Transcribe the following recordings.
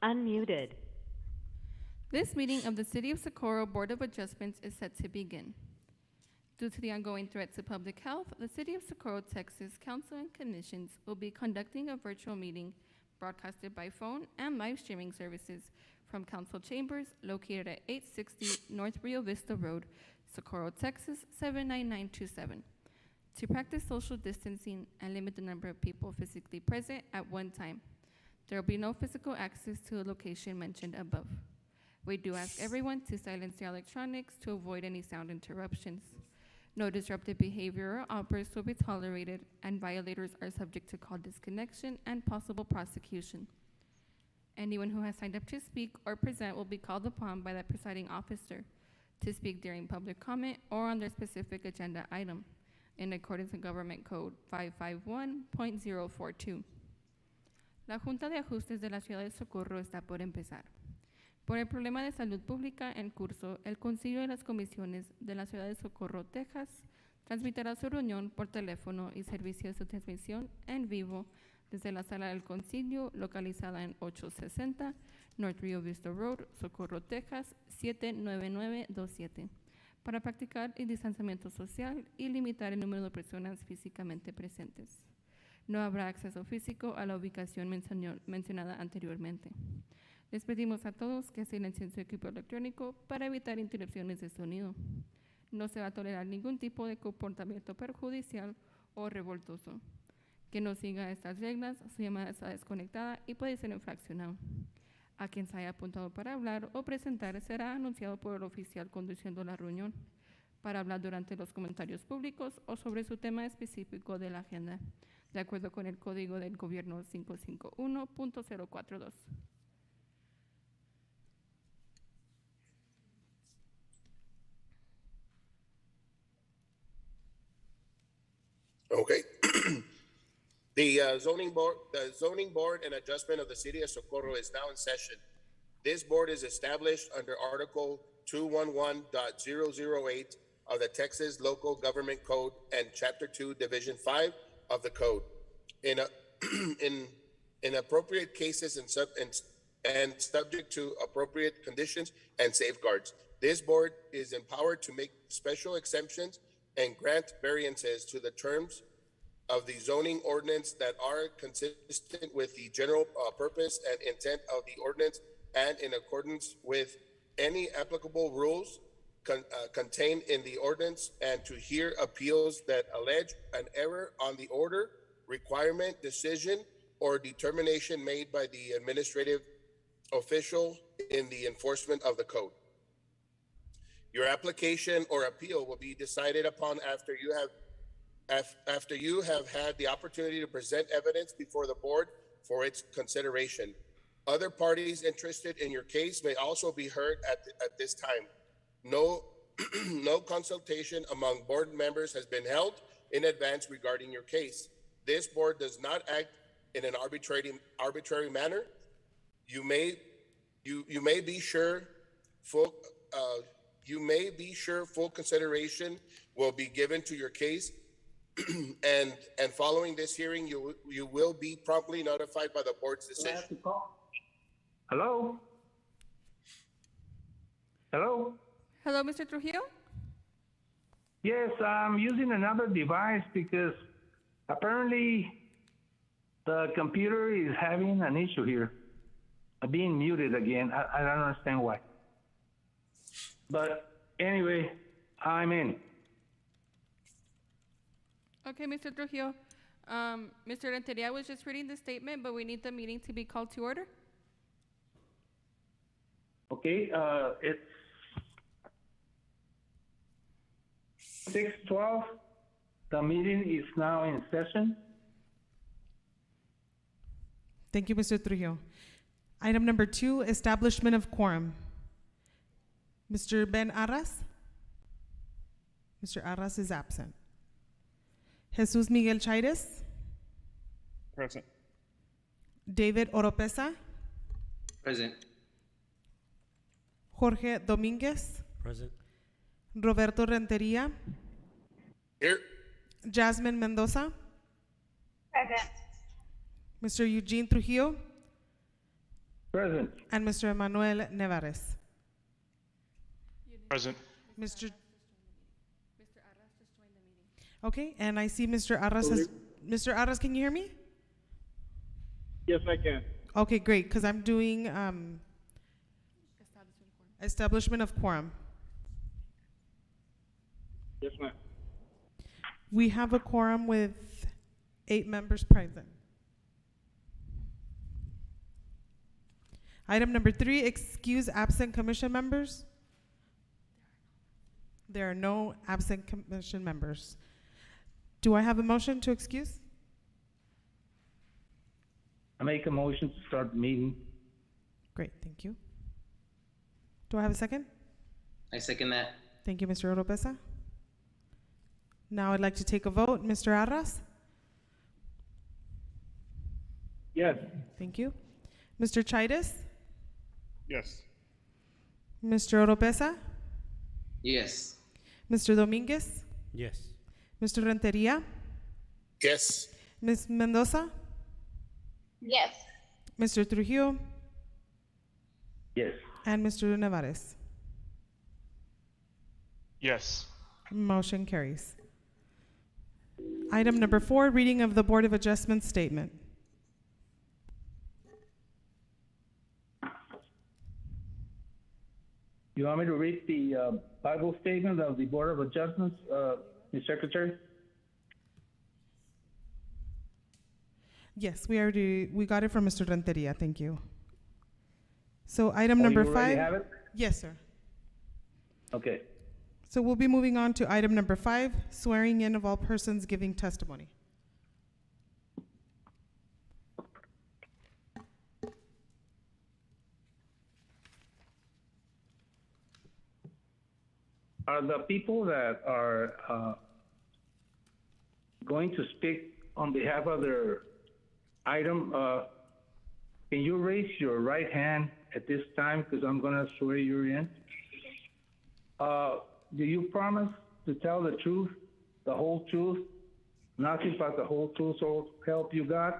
Unmuted. This meeting of the City of Socorro Board of Adjustments is set to begin. Due to the ongoing threat to public health, the City of Socorro, Texas Council and Commissions will be conducting a virtual meeting broadcasted by phone and live streaming services from council chambers located at 860 North Rio Vista Road, Socorro, Texas 79927. To practice social distancing and limit the number of people physically present at one time, there will be no physical access to the location mentioned above. We do ask everyone to silence their electronics to avoid any sound interruptions. No disruptive behavior or outbursts will be tolerated, and violators are subject to call disconnection and possible prosecution. Anyone who has signed up to speak or present will be called upon by the presiding officer to speak during public comment or on their specific agenda item, in accordance with Government Code 551.042. La Junta de Ajustes de la Ciudad de Socorro está por empezar. Por el problema de salud pública en curso, el Concilio de las Comisiones de la Ciudad de Socorro, Texas, transmitirá su reunión por teléfono y servicio de transmisión en vivo desde la sala del Concilio, localizada en 860 North Rio Vista Road, Socorro, Texas, 79927, para practicar el distanciamiento social y limitar el número de personas físicamente presentes. No habrá acceso físico a la ubicación mencionada anteriormente. Les pedimos a todos que silencien su equipo electrónico para evitar interrupciones de sonido. No se va a tolerar ningún tipo de comportamiento perjudicial o revoltoso. Quien no siga estas reglas, su llamada está desconectada y puede ser infraccionado. A quien se haya apuntado para hablar o presentar será anunciado por el oficial conduciendo la reunión para hablar durante los comentarios públicos o sobre su tema específico de la agenda, de acuerdo con el Código del Gobierno 551.042. Okay. The zoning board and adjustment of the City of Socorro is now in session. This board is established under Article 211.008 of the Texas Local Government Code and Chapter 2, Division 5 of the Code. In appropriate cases and subject to appropriate conditions and safeguards, this board is empowered to make special exemptions and grant variances to the terms of the zoning ordinance that are consistent with the general purpose and intent of the ordinance and in accordance with any applicable rules contained in the ordinance, and to hear appeals that allege an error on the order, requirement, decision, or determination made by the administrative official in the enforcement of the code. Your application or appeal will be decided upon after you have had the opportunity to present evidence before the board for its consideration. Other parties interested in your case may also be heard at this time. No consultation among board members has been held in advance regarding your case. This board does not act in an arbitrary manner. You may be sure full consideration will be given to your case, and following this hearing, you will be promptly notified by the board's decision. Hello? Hello? Hello, Mr. Trujillo? Yes, I'm using another device because apparently the computer is having an issue here. Being muted again. I don't understand why. But anyway, I'm in. Okay, Mr. Trujillo. Mr. Renteria was just reading the statement, but we need the meeting to be called to order. Okay, it's 6:12. The meeting is now in session. Thank you, Mr. Trujillo. Item number 2, establishment of quorum. Mr. Ben Arras? Mr. Arras is absent. Jesus Miguel Chaires? Present. David Oropesa? Present. Jorge Dominguez? Present. Roberto Renteria? Here. Jasmine Mendoza? Present. Mr. Eugene Trujillo? Present. And Mr. Emmanuel Nevares. Present. Mr. Okay, and I see Mr. Arras has, Mr. Arras, can you hear me? Yes, I can. Okay, great, because I'm doing establishment of quorum. Yes, ma'am. We have a quorum with 8 members present. Item number 3, excuse absent commission members. There are no absent commission members. Do I have a motion to excuse? I make a motion to start the meeting. Great, thank you. Do I have a second? I second that. Thank you, Mr. Oropesa. Now I'd like to take a vote. Mr. Arras? Yes. Thank you. Mr. Chaitis? Yes. Mr. Oropesa? Yes. Mr. Dominguez? Yes. Mr. Renteria? Yes. Ms. Mendoza? Yes. Mr. Trujillo? Yes. And Mr. Nevares? Yes. Motion carries. Item number 4, reading of the Board of Adjustment statement. You want me to read the Bible statement of the Board of Adjustments, Ms. Secretary? Yes, we got it from Mr. Renteria, thank you. So item Oh, number you already 5. have it? Yes, sir. Okay. So we'll be moving on to item number 5, swearing in of all persons giving testimony. Are the people that are going to speak on behalf of their item, can you raise your right hand at this time, because I'm going to swear you in? Do you promise to tell the truth, the whole truth, nothing but the whole truth, so help you God?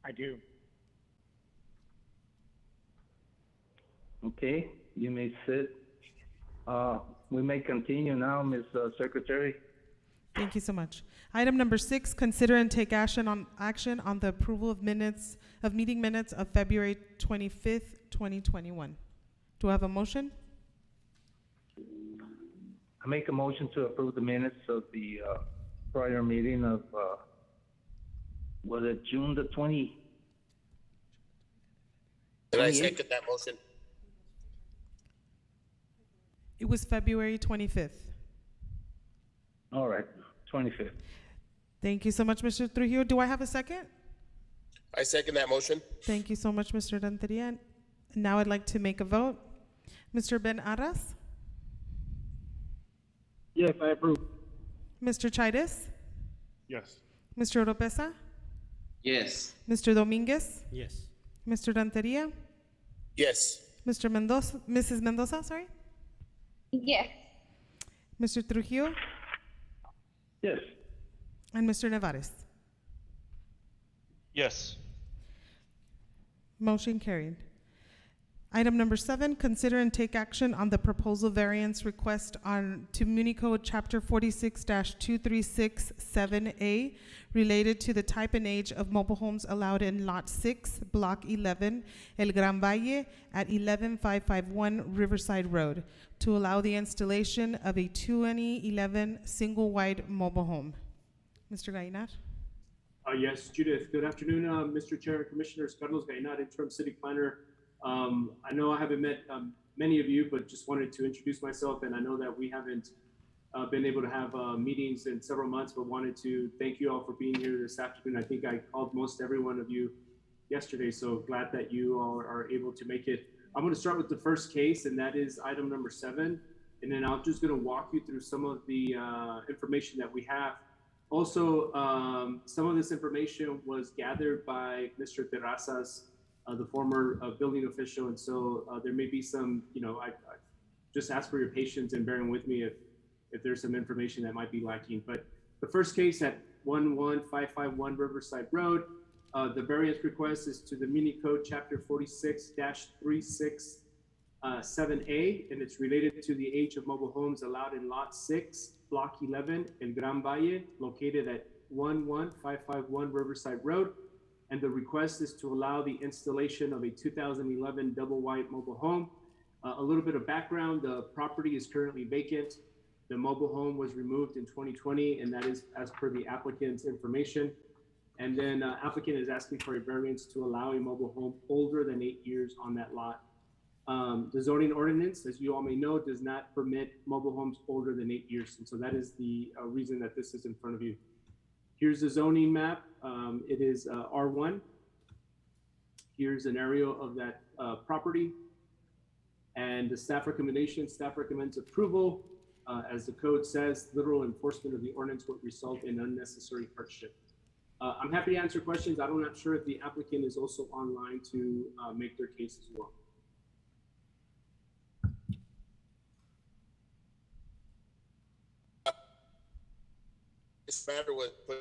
I do. Okay, you may sit. We may continue now, Ms. Secretary. Thank you so much. Item number 6, consider and take action on the approval of meeting minutes of February 25th, 2021. Do I have a motion? I make a motion to approve the minutes of the prior meeting of, was it June the 20? And I 28th? second that motion. It was February 25th. All right, 25th. Thank you so much, Mr. Trujillo. Do I have a second? I second that motion. Thank you so much, Mr. Renteria. Now I'd like to make a vote. Mr. Ben Arras? Yes, I approve. Mr. Chaitis? Yes. Mr. Oropesa? Yes. Mr. Dominguez? Yes. Mr. Renteria? Yes. Mr. Mendoza? Mrs. Mendoza, sorry? Yes. Mr. Trujillo? Yes. And Mr. Nevares? Yes. Motion carried. Item number 7, consider and take action on the proposal variance request to Muni Code Chapter 46-2367A related to the type and age of mobile homes allowed in Lot 6, Block 11, El Gran Valle at 11551 Riverside Road to allow the installation of a 2011 single-wide mobile home. Mr. Gainar? Yes, Judith. Good afternoon, Mr. Chair and Commissioners. Carlos Gainar, Interim City Planner. I know I haven't met many of you, but just wanted to introduce myself. And I know that we haven't been able to have meetings in several months, but wanted to thank you all for being here this afternoon. I think I called most every one of you yesterday, so glad that you all are able to make it. I'm going to start with the first case, and that is item number 7. And then I'm just going to walk you through some of the information that we have. Also, some of this information was gathered by Mr. Terrazas, the former building official. And so there may be some, I just ask for your patience and bearing with me if there's some information that might be lacking. But the first case at 11551 Riverside Road, The variance request is to the muni code chapter 46-367A, and it's related to the age of mobile homes allowed in lot 6, block 11 in Gran Valle, located at 11551 Riverside Road. And the request is to allow the installation of a 2011 double wide mobile home. A little bit of background, the property is currently vacant. The mobile home was removed in 2020, and that is as per the applicant's information. And then applicant is asking for a variance to allow a mobile home older than 8 years on that lot. The zoning ordinance, as you all may know, does not permit mobile homes older than 8 years. And so that is the reason that this is in front of you. Here's the zoning map. It is R1. Here's an aerial of that property. And the staff recommends approval. As the code says, literal enforcement of the ordinance would result in unnecessary hardship. I'm happy to answer questions. I'm not sure if the applicant is also online to make their case as well. This matter was put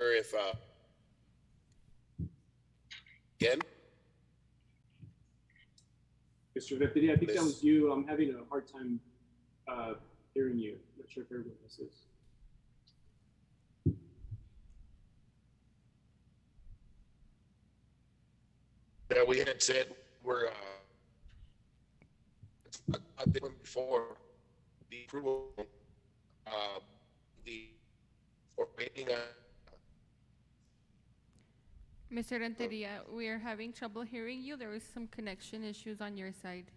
or if again. Mr. Renteria, I think that was you. I'm having a hard time hearing you. I'm not sure if everyone else is. That we had said we're before the approval, the for waiting. Mr. Renteria, we are having trouble hearing you. There is some connection issues on your side.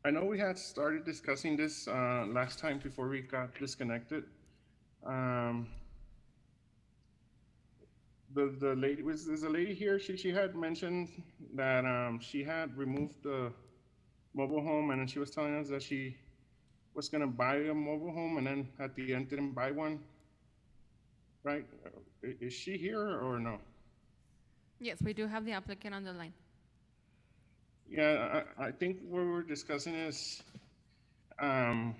I know we had started discussing this last time before we got disconnected. The lady there's a lady here. She had mentioned that she had removed the mobile home, and then she was telling us that she was gonna buy a mobile home, and then at the end didn't buy one. Right? Is she here or no? Yes, we do have the applicant on the line. Yeah, I think what we're discussing is how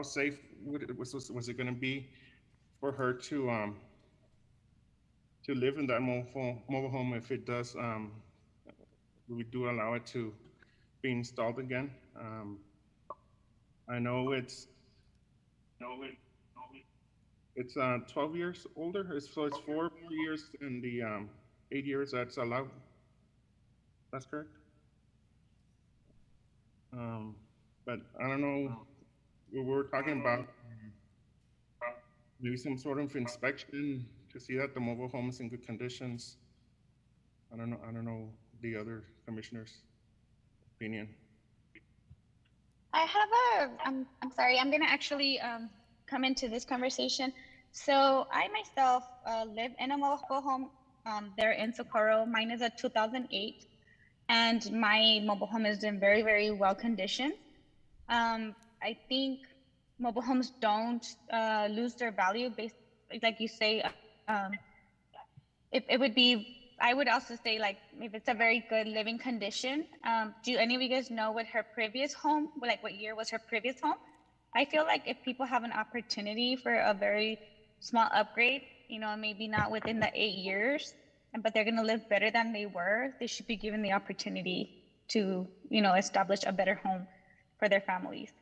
safe was it going to be for her to live in that mobile home if it does we do allow it to be installed again. I know it's 12 years older, so it's 4 more years than the 8 years that's allowed. That's correct. But I don't know, we were talking about maybe some sort of inspection to see that the mobile home is in good conditions. I don't know the other commissioner's opinion. I have I'm sorry, I'm gonna actually come into this conversation. So I myself live in a mobile home there in Socorro. Mine is a 2008. And my mobile home is in very, very well condition. I think mobile homes don't lose their value based, like you say, it would be, I would also say like, if it's a very good living condition. Do any of you guys know what her previous home, like what year was her previous home? I feel like if people have an opportunity for a very small upgrade, you know, maybe not within the 8 years, but they're going to live better than they were, they should be given the opportunity to, you know, establish a better home for their families.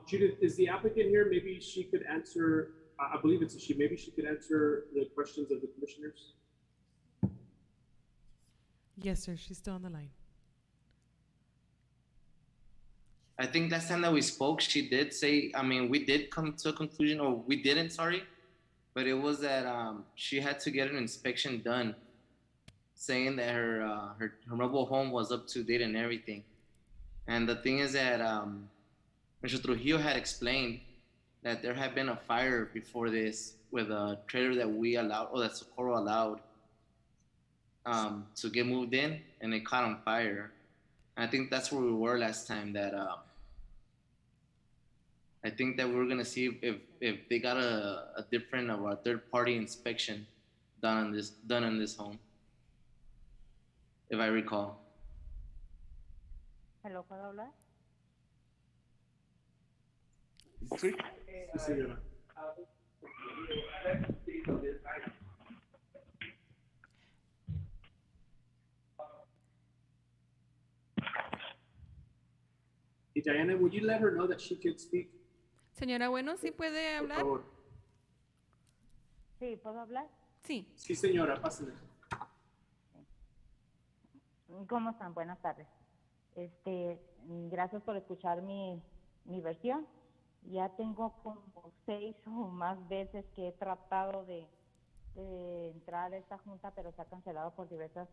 Judith, is the applicant here? Maybe she could answer, I believe it's a she, maybe she could answer the questions of the commissioners. Yes, sir. She's still on the line. I think last time that we spoke, she did say, I mean, we did come to a conclusion, or we didn't, sorry. But it was that she had to get an inspection done, saying that her mobile home was up to date and everything. And the thing is that Mr. Trujillo had explained that there had been a fire before this with a trailer that we allowed, or that Socorro allowed. to get moved in, and it caught on fire. I think that's where we were last time. That I think that we were gonna see if they got a different or a third party inspection done on this home, if I recall. Hello, ¿puedo hablar? Sí. Sí, señora. Y Diana, would you let her know that she could speak, Señora Bueno, ¿sí puede por hablar? favor? Sí, ¿puedo hablar? Sí. Sí, señora, pásale. ¿Cómo están? Buenas tardes. Gracias por escuchar mi versión. Ya tengo como 6 o más veces que he tratado de entrar a esta junta, pero se ha cancelado por diversas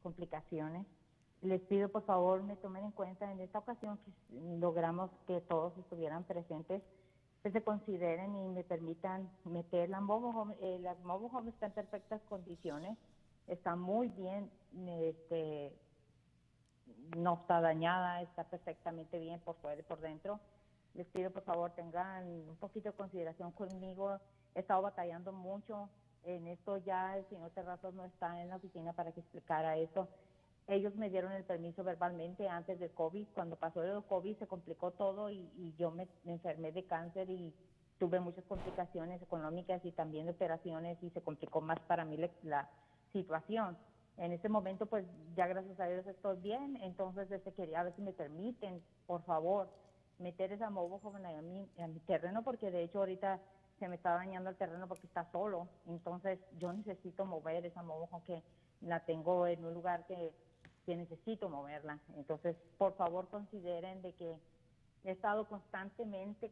complicaciones. Les pido, por favor, me tomen en cuenta en esta ocasión que logramos que todos estuvieran presentes, que se consideren y me permitan meter la mobile home. Las mobile home están en perfectas condiciones, está muy bien, no está dañada, está perfectamente bien por fuera y por dentro. Les pido, por favor, tengan un poquito de consideración conmigo. He estado batallando mucho en esto. Ya el señor Terrazas no está en la oficina para que explicara eso. Ellos me dieron el permiso verbalmente antes del COVID. Cuando pasó el COVID se complicó todo y yo me enfermé de cáncer y tuve muchas complicaciones económicas y también de operaciones y se complicó más para mí la situación. En este momento, pues ya gracias a Dios estoy bien, entonces quería ver si me permiten, por favor, meter esa mobile home a mi terreno, porque de hecho ahorita se me está dañando el terreno porque está solo, entonces yo necesito mover esa mobile home, que la tengo en un lugar que necesito moverla. Entonces, por favor, consideren de que he estado constantemente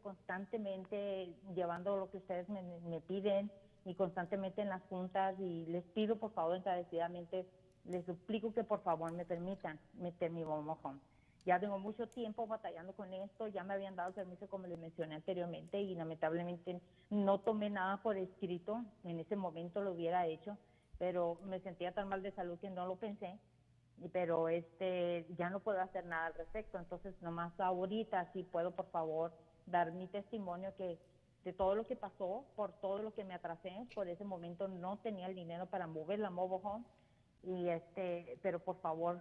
llevando lo que ustedes me piden y constantemente en las juntas, y les pido, por favor, encarecidamente, les suplico que por favor me permitan meter mi mobile home. Ya tengo mucho tiempo batallando con esto, ya me habían dado el permiso como les mencioné anteriormente y lamentablemente no tomé nada por escrito. En ese momento lo hubiera hecho, pero me sentía tan mal de salud que no lo pensé. Pero ya no puedo hacer nada al respecto. Entonces, nomás ahorita sí puedo, por favor, dar mi testimonio que de todo lo que pasó, por todo lo que me atrasé, por ese momento no tenía el dinero para mover la mobile home, y pero por favor,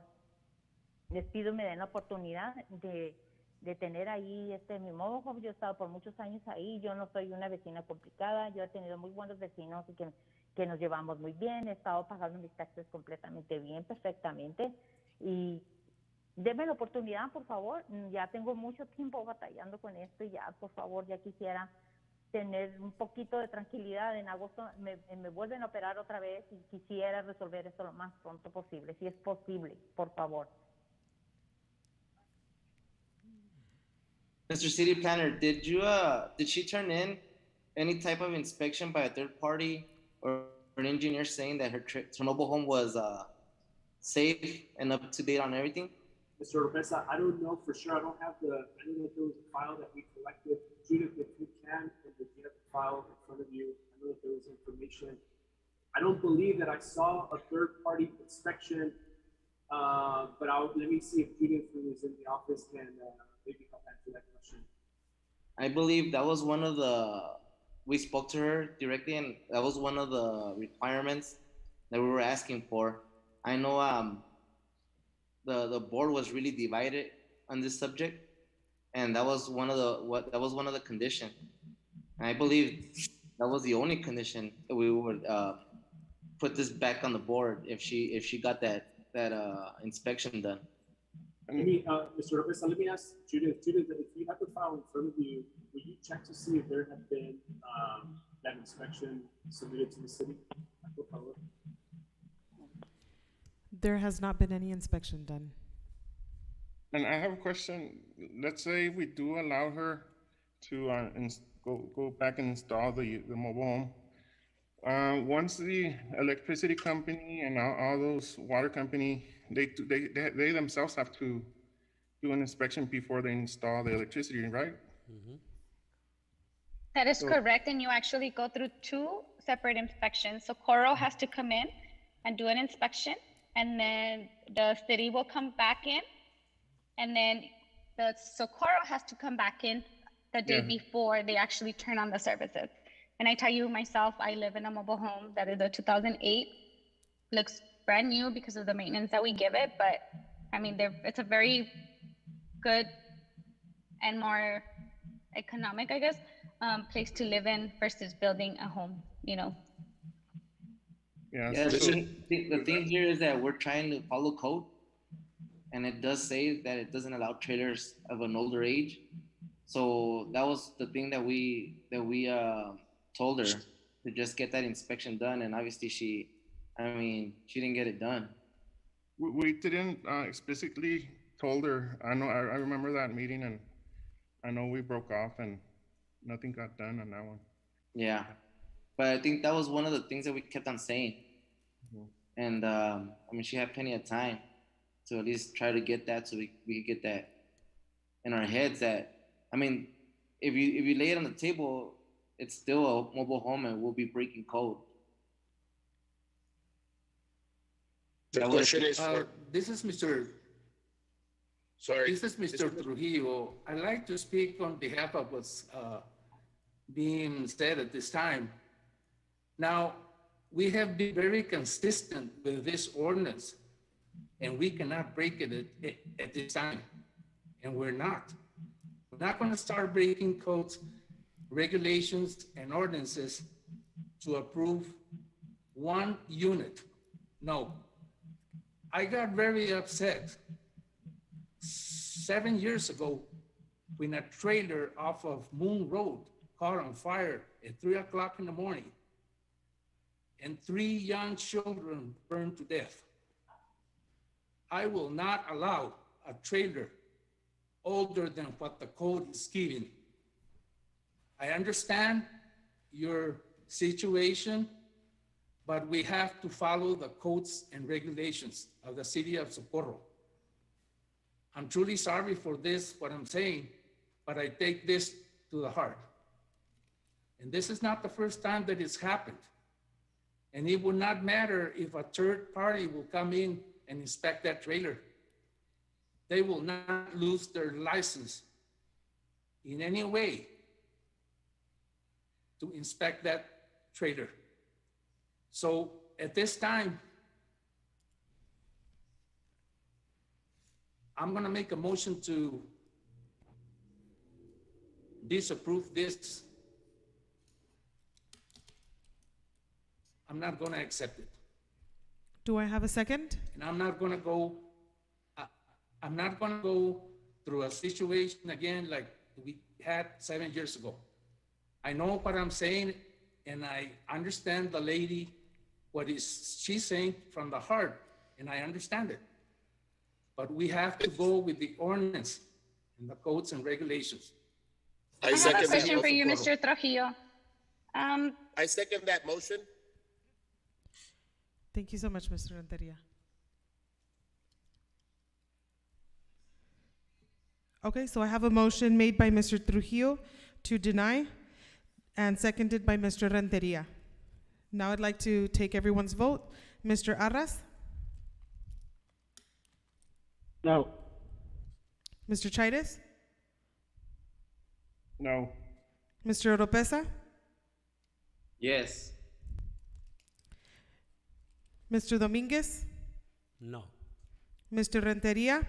les pido me den la oportunidad de tener ahí mi mobile home. Yo he estado por muchos años ahí, yo no soy una vecina complicada, yo he tenido muy buenos vecinos y que nos llevamos muy bien, he estado pagando mis taxes completamente bien, perfectamente, y denme la oportunidad, por favor. Ya tengo mucho tiempo batallando con esto y ya, por favor, ya quisiera tener un poquito de tranquilidad. En agosto me vuelven a operar otra vez y quisiera resolver esto lo más pronto posible, si es posible, por favor. Mr. City Planner, did she turn in any type of inspection by a third party or an engineer saying that her mobile home was safe and up to date on everything? Mr. Oropesa, I don't know for sure. I don't know if there was a file that we collected. Judith, if you can, and if you have the file in front of you, I know that there was information. I don't believe that I saw a third-party inspection, but let me see if Judith, who is in the office, can maybe help answer that question. I believe that was one of we spoke to her directly, and that was one of the requirements that we were asking for. I know the board was really divided on this subject, and that was one of the conditions. And I believe that was the only condition that we would put this back on the board if she got that inspection done. Mr. Oropesa, let me ask Judith. Judith, if you have the file in front of you, will you check to see if there have been that inspection submitted to the city? There has not been any inspection done. And I have a question. Let's say we do allow her to go back and install the mobile home. Once the electricity company and all those water company, they themselves have to do an inspection before they install the electricity, right? Mm-hmm. That is correct, and you actually go through 2 separate inspections. So Coro has to come in and do an inspection, and then the city will come back in, and then the Socorro has to come back in the day before they actually turn on the services. And I tell you myself, I live in a mobile home that is a 2008, looks brand new because of the maintenance that we give it, but I mean, it's a very good and more economic, I guess, place to live in versus building a home, you know. Yeah, Yeah, so- the thing here is that we're trying to follow code, and it does say that it doesn't allow trailers of an older age. So that was the thing that we told her to just get that inspection done, and obviously she didn't get it done. We didn't explicitly told her. I know, I remember that meeting, and I know we broke off and nothing got done on that one. Yeah, but I think that was one of the things that we kept on saying. And I mean, she had plenty of time to at least try to get that, so we could get that in our heads. That, I mean, if you lay it on the table, it's still a mobile home and we'll be breaking code. The question is for, This is Mr. sorry. This is Mr. Trujillo. I'd like to speak on behalf of what's being said at this time. Now, we have been very consistent with this ordinance, and we cannot break it at this time, and we're not. We're not going to start breaking codes, regulations, and ordinances to approve one unit. No. I got very upset 7 years ago when a trailer off of Moon Road caught on fire at 3 o'clock in the morning, and 3 young children burned to death. I will not allow a trailer older than what the code is giving. I understand your situation, but we have to follow the codes and regulations of the city of Socorro. I'm truly sorry for this, what I'm saying, but I take this to the heart. And this is not the first time that it's happened. And it will not matter if a third party will come in and inspect that trailer. They will not lose their license in any way to inspect that trailer. So at this time, I'm gonna make a motion to disapprove this. I'm not gonna accept it. Do I have a second? And I'm not gonna go through a situation again like we had 7 years ago. I know what I'm saying, and I understand the lady, she's saying from the heart, and I understand it. But we have to go with the ordinance and the codes and regulations. I have a question for you, Mr. Trujillo. I second that motion. Thank you so much, Mr. Renteria. Okay, so I have a motion made by Mr. Trujillo to deny and seconded by Mr. Renteria. Now I'd like to take everyone's vote. Mr. Arras? No. Mr. Chaides? No. Mr. Oropesa? Yes. Mr. Dominguez? No. Mr. Renteria?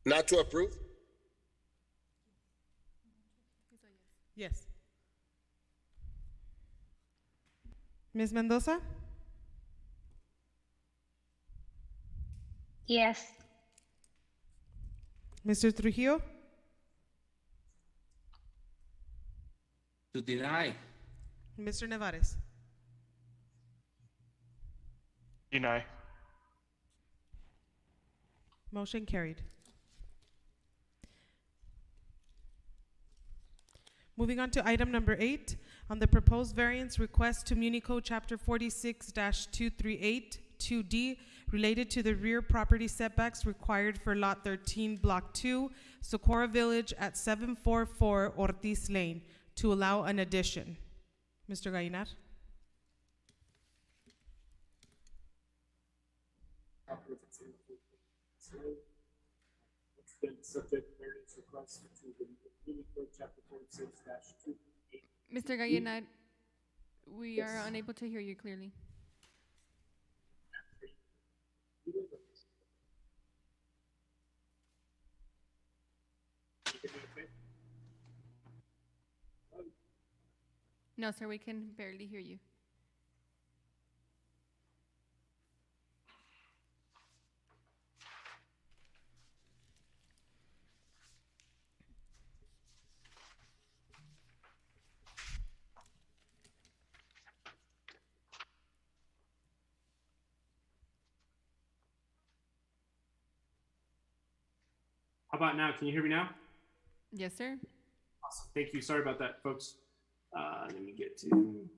Not to approve? Yes. Ms. Mendoza? Yes. Mr. Trujillo? To deny. Mr. Nevares? Deny. Motion carried. Moving on to item number 8, on the proposed variance request to Munico Chapter 46-238 2D related to the rear property setbacks required for Lot 13, Block 2, Socorro Village at 744 Ortiz Lane to allow an addition. Mr. Gainar? proper if it's in the full slave. It's been subject to various requests to the Muni Code Chapter 46-2. Mr. Gallinat, we are unable to hear you clearly. No, sir, we can barely hear you. How about now? Can you hear me now? Yes, sir. Awesome. Thank you. Sorry about that, folks. Let me get to.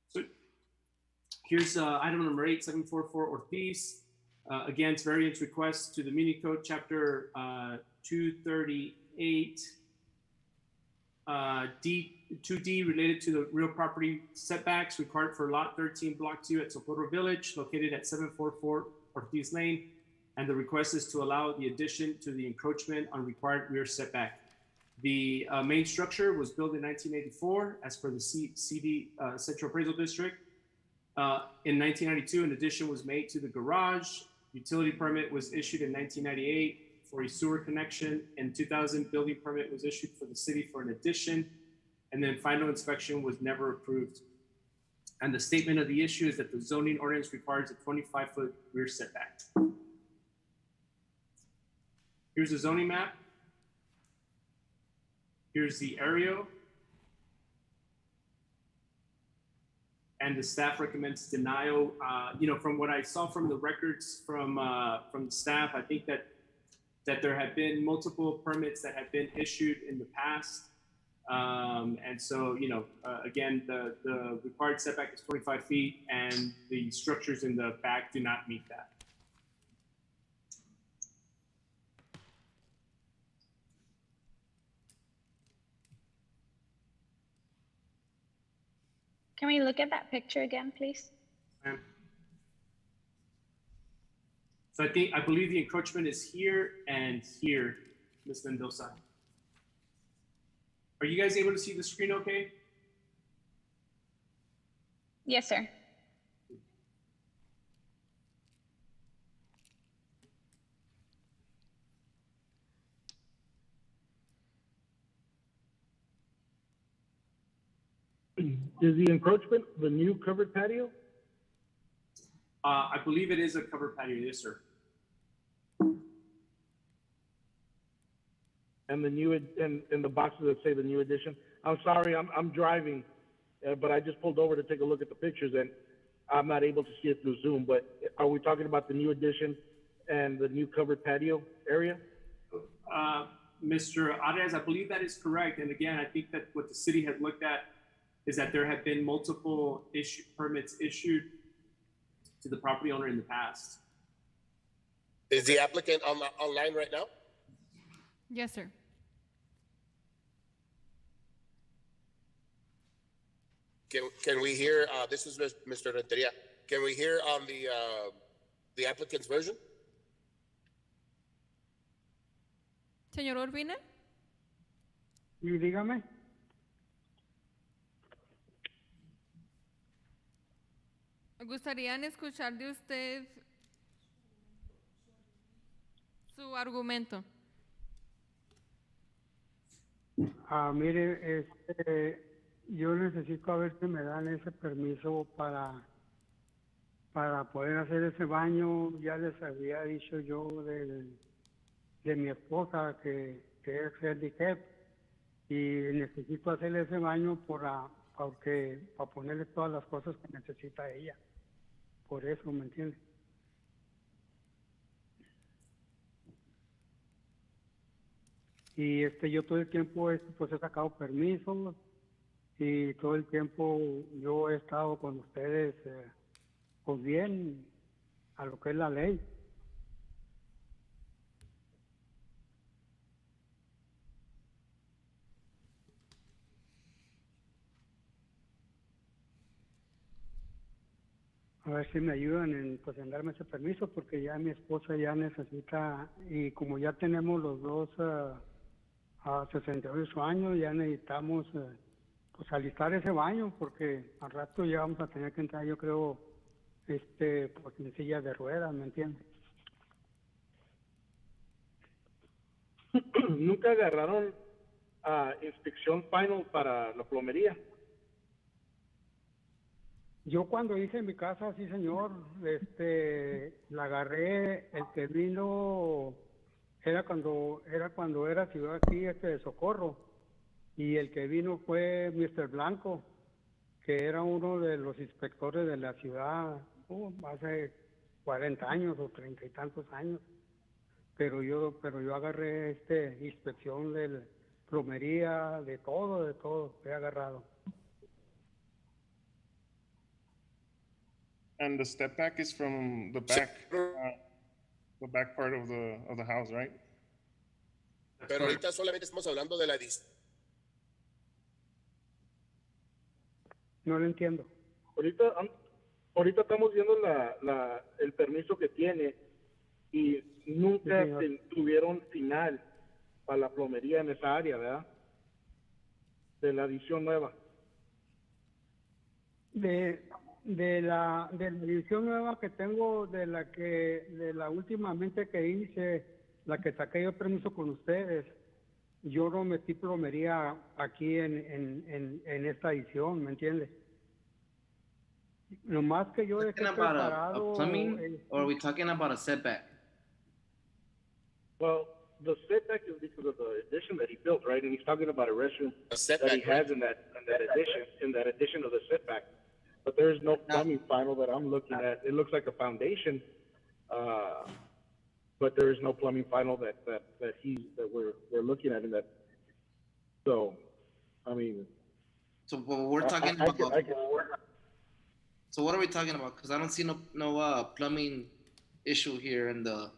So here's item number 8, 744 Ortiz. Against variance request to the Muni Code Chapter 238 2D related to the real property setbacks required for Lot 13, Block 2 at Socorro Village, located at 744 Ortiz Lane. And the request is to allow the addition to the encroachment on required rear setback. The main structure was built in 1984 as per the CD Central Appraisal District. In 1992, an addition was made to the garage. Utility permit was issued in 1998 for a sewer connection. In 2000, building permit was issued for the city for an addition. And then final inspection was never approved. And the statement of the issue is that the zoning ordinance requires a 25-foot rear setback. Here's the zoning map. Here's the aerial. And the staff recommends denial. From what I saw from the records from the staff, I think that there have been multiple permits that have been issued in the past. And so, again, the required setback is 25 feet and the structures in the back do not meet that. Can we look at that picture again, please? So I believe the encroachment is here and here, Ms. Mendoza. Are you guys able to see the screen okay? Yes, sir. Is the encroachment the new covered patio? I believe it is a covered patio, yes, sir. And the new, and the boxes that say the new addition? I'm sorry, I'm driving, but I just pulled over to take a look at the pictures and I'm not able to see it through Zoom, but are we talking about the new addition and the new covered patio area? Mr. Arias, I believe that is correct. And again, I think that what the city has looked at is that there have been multiple permits issued to the property owner in the past. Is the applicant online right now? Yes, sir. Can we hear, this is Mr. Renteria. Can we hear on the applicant's version? Señor Urbina. Sí, dígame. Gustarían escuchar de usted su argumento. Mire, yo necesito a ver si me dan ese permiso para poder hacer ese baño. Ya les había dicho yo de mi esposa que es handicap y necesito hacerle ese baño para ponerle todas las cosas que necesita ella. Por eso, ¿me entiende? Y yo todo el tiempo pues he sacado permisos y todo el tiempo yo he estado con ustedes pues bien a lo que es la ley. a ver si me ayudan en, pues, en darme ese permiso, porque ya mi esposa ya necesita, y como ya tenemos los dos a 68 años, ya necesitamos pues alistar ese baño, porque al rato ya vamos a tener que entrar, yo creo, pues en silla de ruedas, ¿me entiendes? Nunca agarraron inspección final para la plomería. Yo cuando hice mi casa, sí señor, la agarré, el que vino era cuando era ciudad aquí, de Socorro, y el que vino fue Mr. Blanco, que era uno de los inspectores de la ciudad, hace 40 años o 30 y tantos años, pero yo agarré inspección de plomería, de todo, he agarrado. And the step back is from the back part of the house, right? Pero ahorita solamente estamos hablando de la No lo entiendo. Ahorita estamos viendo el permiso que tiene y nunca tuvieron final para la plomería en esa área, ¿verdad? De la edición nueva. De la edición nueva que tengo, de la últimamente que hice, la que saqué yo permiso con ustedes, yo no metí plomería aquí en esta edición, ¿me entiendes? Nomás que yo dejé preparado. A plumbing, or are we talking about a setback? Well, the setback is because of the addition that he built, right? And he's talking about a restroom that he has in that addition of the setback. But there is no plumbing final that I'm looking at. It looks like a foundation, but there is no plumbing final that we're looking at in that. So, I mean. So we're talking about. So what are we talking about? Because I don't see no plumbing issue here in the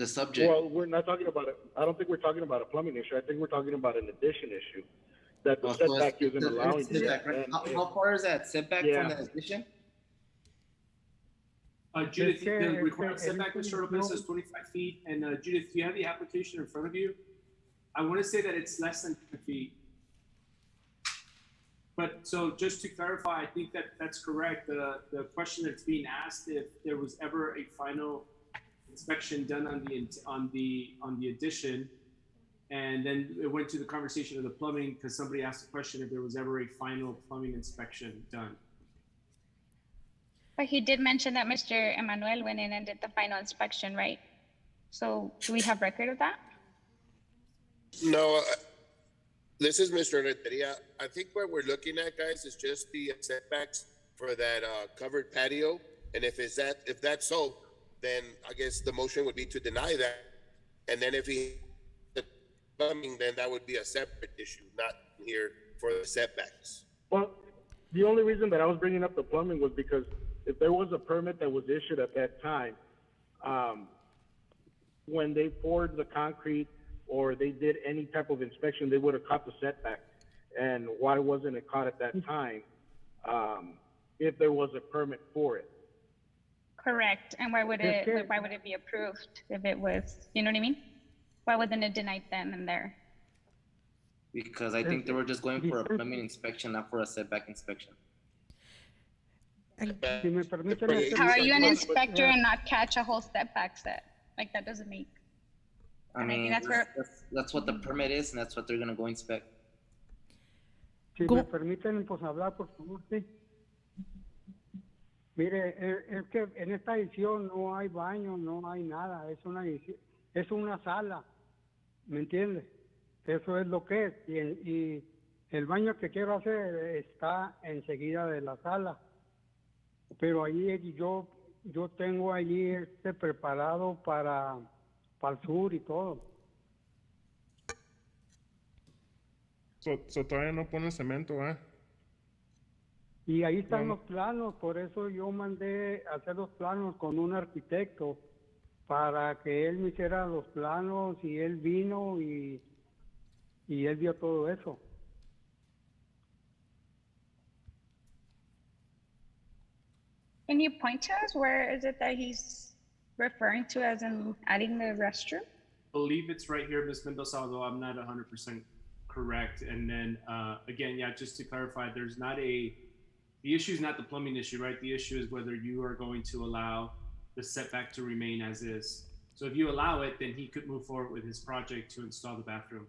subject. Well, we're not talking about it. I don't think we're talking about a plumbing issue. I think we're talking about an addition issue. That the setback isn't allowing. Right? How far is that setback from the addition? Judith, the required setback, Mr. Lopez, says 25 feet. And Judith, do you have the application in front of you? I want to say that it's less than 10 feet. But so just to clarify, I think that's correct. The question that's being asked, if there was ever a final inspection done on the addition, and then it went to the conversation of the plumbing because somebody asked the question if there was ever a final plumbing inspection done. But he did mention that Mr. Emmanuel went in and did the final inspection, right? So do we have record of that? No, this is Mr. Renteria. I think what we're looking at, guys, is just the setbacks for that covered patio. And if that's so, then I guess the motion would be to deny that. And then if he plumbing, then that would be a separate issue, not here for the setbacks. Well, the only reason that I was bringing up the plumbing was because if there was a permit that was issued at that time, when they poured the concrete or they did any type of inspection, they would have caught the setback. And why wasn't it caught at that time if there was a permit for it? Correct. And why would it be approved if it was, you know what I mean? Why wasn't it denied then and there? Because I think they were just going for a plumbing inspection, not for a setback inspection. How are you an inspector and not catch a whole setback set? Like that doesn't make. I mean, that's what the permit is, and that's what they're gonna go inspect. Si me permiten, pues hablar, por favor, sí. Mire, es que en esta edición no hay baño, no hay nada, es una sala, ¿me entiendes? Eso es lo que es, y el baño que quiero hacer está enseguida de la sala, pero allí yo tengo allí preparado para el sur y todo. So todavía no ponen cemento, ¿eh? Y ahí están los planos, por eso yo mandé a hacer los planos con un arquitecto para que él me hiciera los planos y él vino y él vio todo eso. Can you point to us where is it that he's referring to as in adding the restroom? Believe it's right here, Ms. Mendoza, although I'm not 100% correct. And then again, yeah, just to clarify, the issue is not the plumbing issue, right? The issue is whether you are going to allow the setback to remain as is. So if you allow it, then he could move forward with his project to install the bathroom.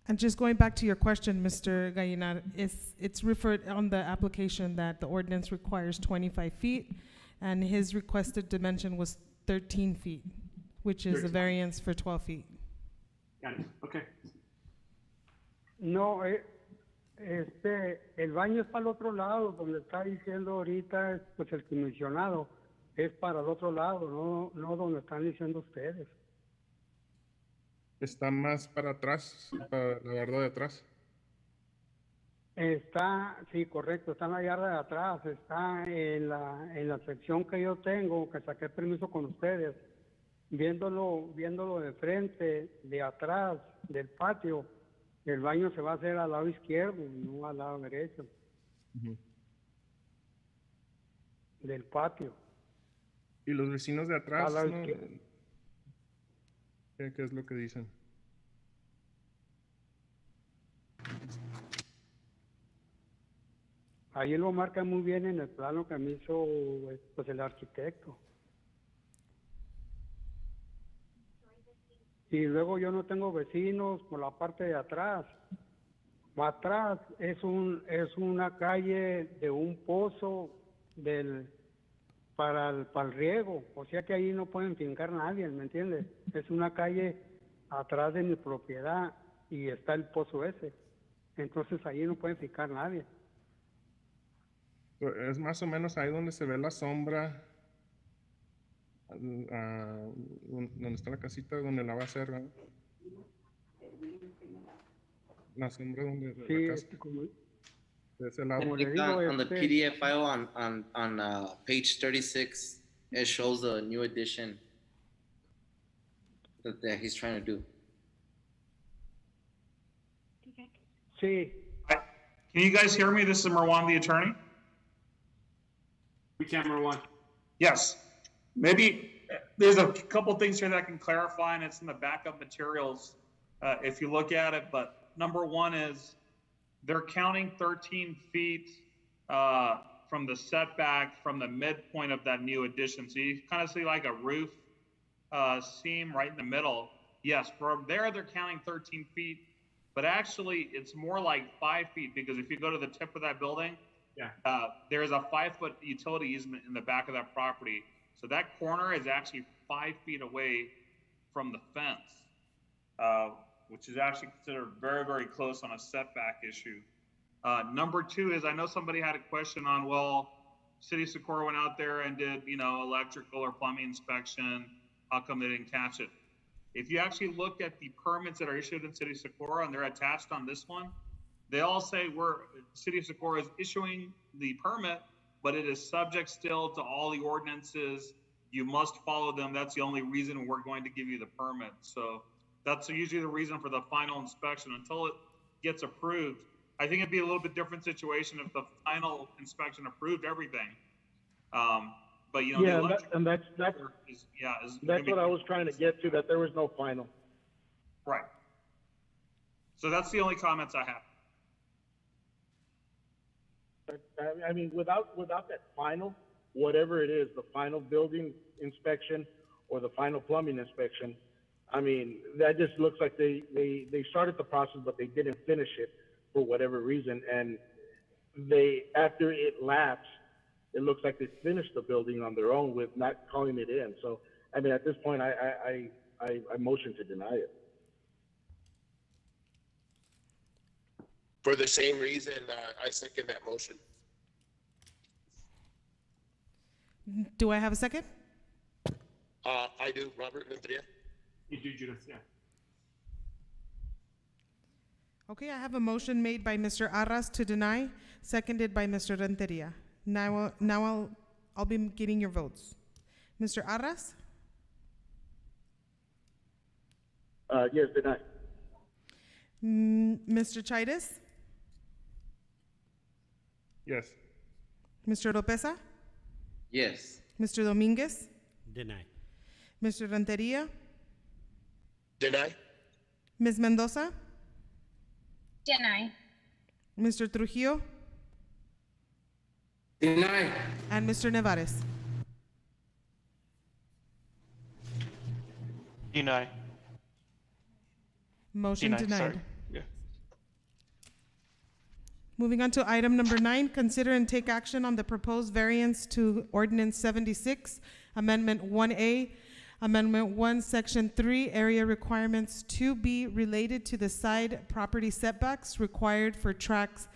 And just going back to your question, Mr. Gallinar, it's referred on the application that the ordinance requires 25 feet, and his requested dimension was 13 feet, which is a 13. variance for 12 feet. Got it. Okay. No, el baño es para el otro lado, donde está diciendo ahorita, pues el comisionado, es para el otro lado, no donde están diciendo ustedes. Está más para atrás, para la yarda de atrás. Está, sí, correcto, está en la yarda de atrás, está en la sección que yo tengo, que saqué permiso con ustedes, viéndolo de frente, de atrás, del patio, el baño se va a hacer al lado izquierdo, no al lado derecho, del patio. Y los vecinos de atrás, Al lado ¿no? izquierdo. ¿Qué es lo que dicen? Ahí lo marca muy bien en el plano que me hizo pues, el arquitecto. Y luego yo no tengo vecinos por la parte de atrás. Atrás es una calle de un pozo para el riego, o sea que ahí no pueden fincar nadie, ¿me entiendes? Es una calle atrás de mi propiedad y está el pozo ese, entonces ahí no pueden fincar nadie. Es más o menos ahí donde se ve la sombra, donde está la casita, donde la va a hacer, ¿no? La sombra donde Sí, la casa, de ese lado. Como le think digo, on the PDF file on page 36, it shows the new addition that he's trying to do. sí, Can you guys hear me? This is Marwan, the attorney. We can, Marwan. Yes. Maybe there's a couple things here that I can clarify, and it's in the backup materials if you look at it. But number one is they're counting 13 feet from the setback from the midpoint of that new addition. So you kind of see like a roof seam right in the middle. Yes, from there they're counting 13 feet, but actually it's more like 5 feet because if you go to the tip of that building, there is a 5-foot utility easement in the back of that property. So that corner is actually 5 feet away from the fence, which is actually considered very, very close on a setback issue. Number two is I know somebody had a question on, well, City of Socorro went out there and did, electrical or plumbing inspection. How come they didn't catch it? If you actually look at the permits that are issued in City of Socorro and they're attached on this one, they all say City of Socorro is issuing the permit, but it is subject still to all the ordinances. You must follow them. That's the only reason we're going to give you the permit. So that's usually the reason for the final inspection until it gets approved. I think it'd be a little bit different situation if the final inspection approved everything. But the electrical that's what I was trying to get to, that there was no final. Right. So that's the only comments I have. I mean, without that final, whatever it is, the final building inspection or the final plumbing inspection, I mean, that just looks like they started the process, but they didn't finish it for whatever reason. And after it lapsed, it looks like they finished the building on their own with not calling it in. So, I mean, at this point, I motion to deny it. For the same reason, I second that motion. Do I have a second? I do, Robert Renteria. You do, Judith, yeah. Okay, I have a motion made by Mr. Arras to deny, seconded by Mr. Renteria. Now I'll be getting your votes. Mr. Arras? Yes, deny. Mr. Chaitis? Yes. Mr. Lopeza? Yes. Mr. Dominguez? Deny. Mr. Renteria? Deny. Ms. Mendoza? Deny. Mr. Trujillo? Deny. And Mr. Nevares? Deny. Motion Deny, denied. sorry. Yeah. Moving on to item number 9, consider and take action on the proposed variance to Ordinance 76, Amendment 1A, Amendment 1, Section 3, area requirements to be related to the side property setbacks required for tracks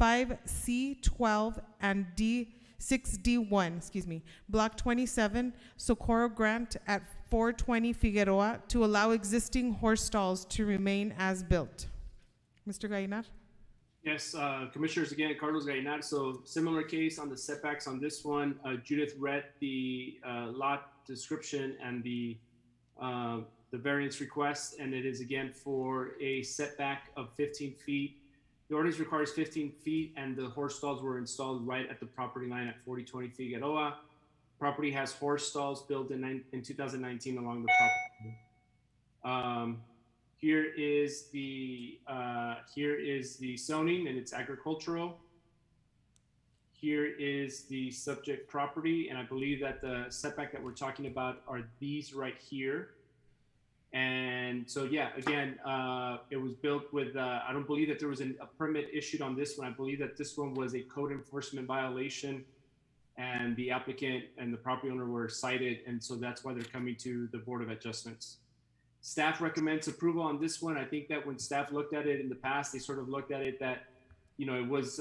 5C12 and D6D1, Block 27, Socorro Grant at 420 Figueroa to allow existing horse stalls to remain as built. Mr. Gainar? Yes, Commissioners, again, Carlos Gainar. So similar case on the setbacks on this one. Judith read the lot description and the variance request, and it is again for a setback of 15 feet. The ordinance requires 15 feet, and the horse stalls were installed right at the property line at 4020 Figueroa. Property has horse stalls built in 2019 along the property. Here is the zoning, and it's agricultural. Here is the subject property, and I believe that the setback that we're talking about are these right here. And so, yeah, again, it was built with, I don't believe that there was a permit issued on this one. I believe that this one was a code enforcement violation, and the applicant and the property owner were cited, and so that's why they're coming to the Board of Adjustments. Staff recommends approval on this one. I think that when staff looked at it in the past, they sort of looked at it that, it was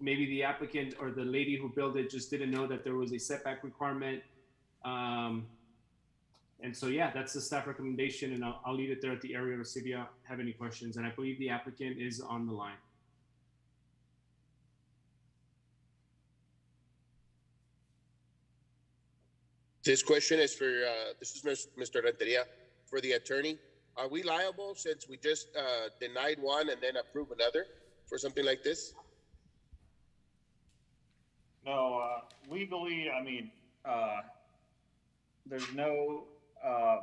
maybe the applicant or the lady who built it just didn't know that there was a setback requirement. And so, yeah, that's the staff recommendation, and I'll leave it there at the area to see if you have any questions. And I believe the applicant is on the line. This question is for, this is Mr. Renteria. For the attorney, are we liable since we just denied one and then approved another for something like this? No, legally, I mean, there's no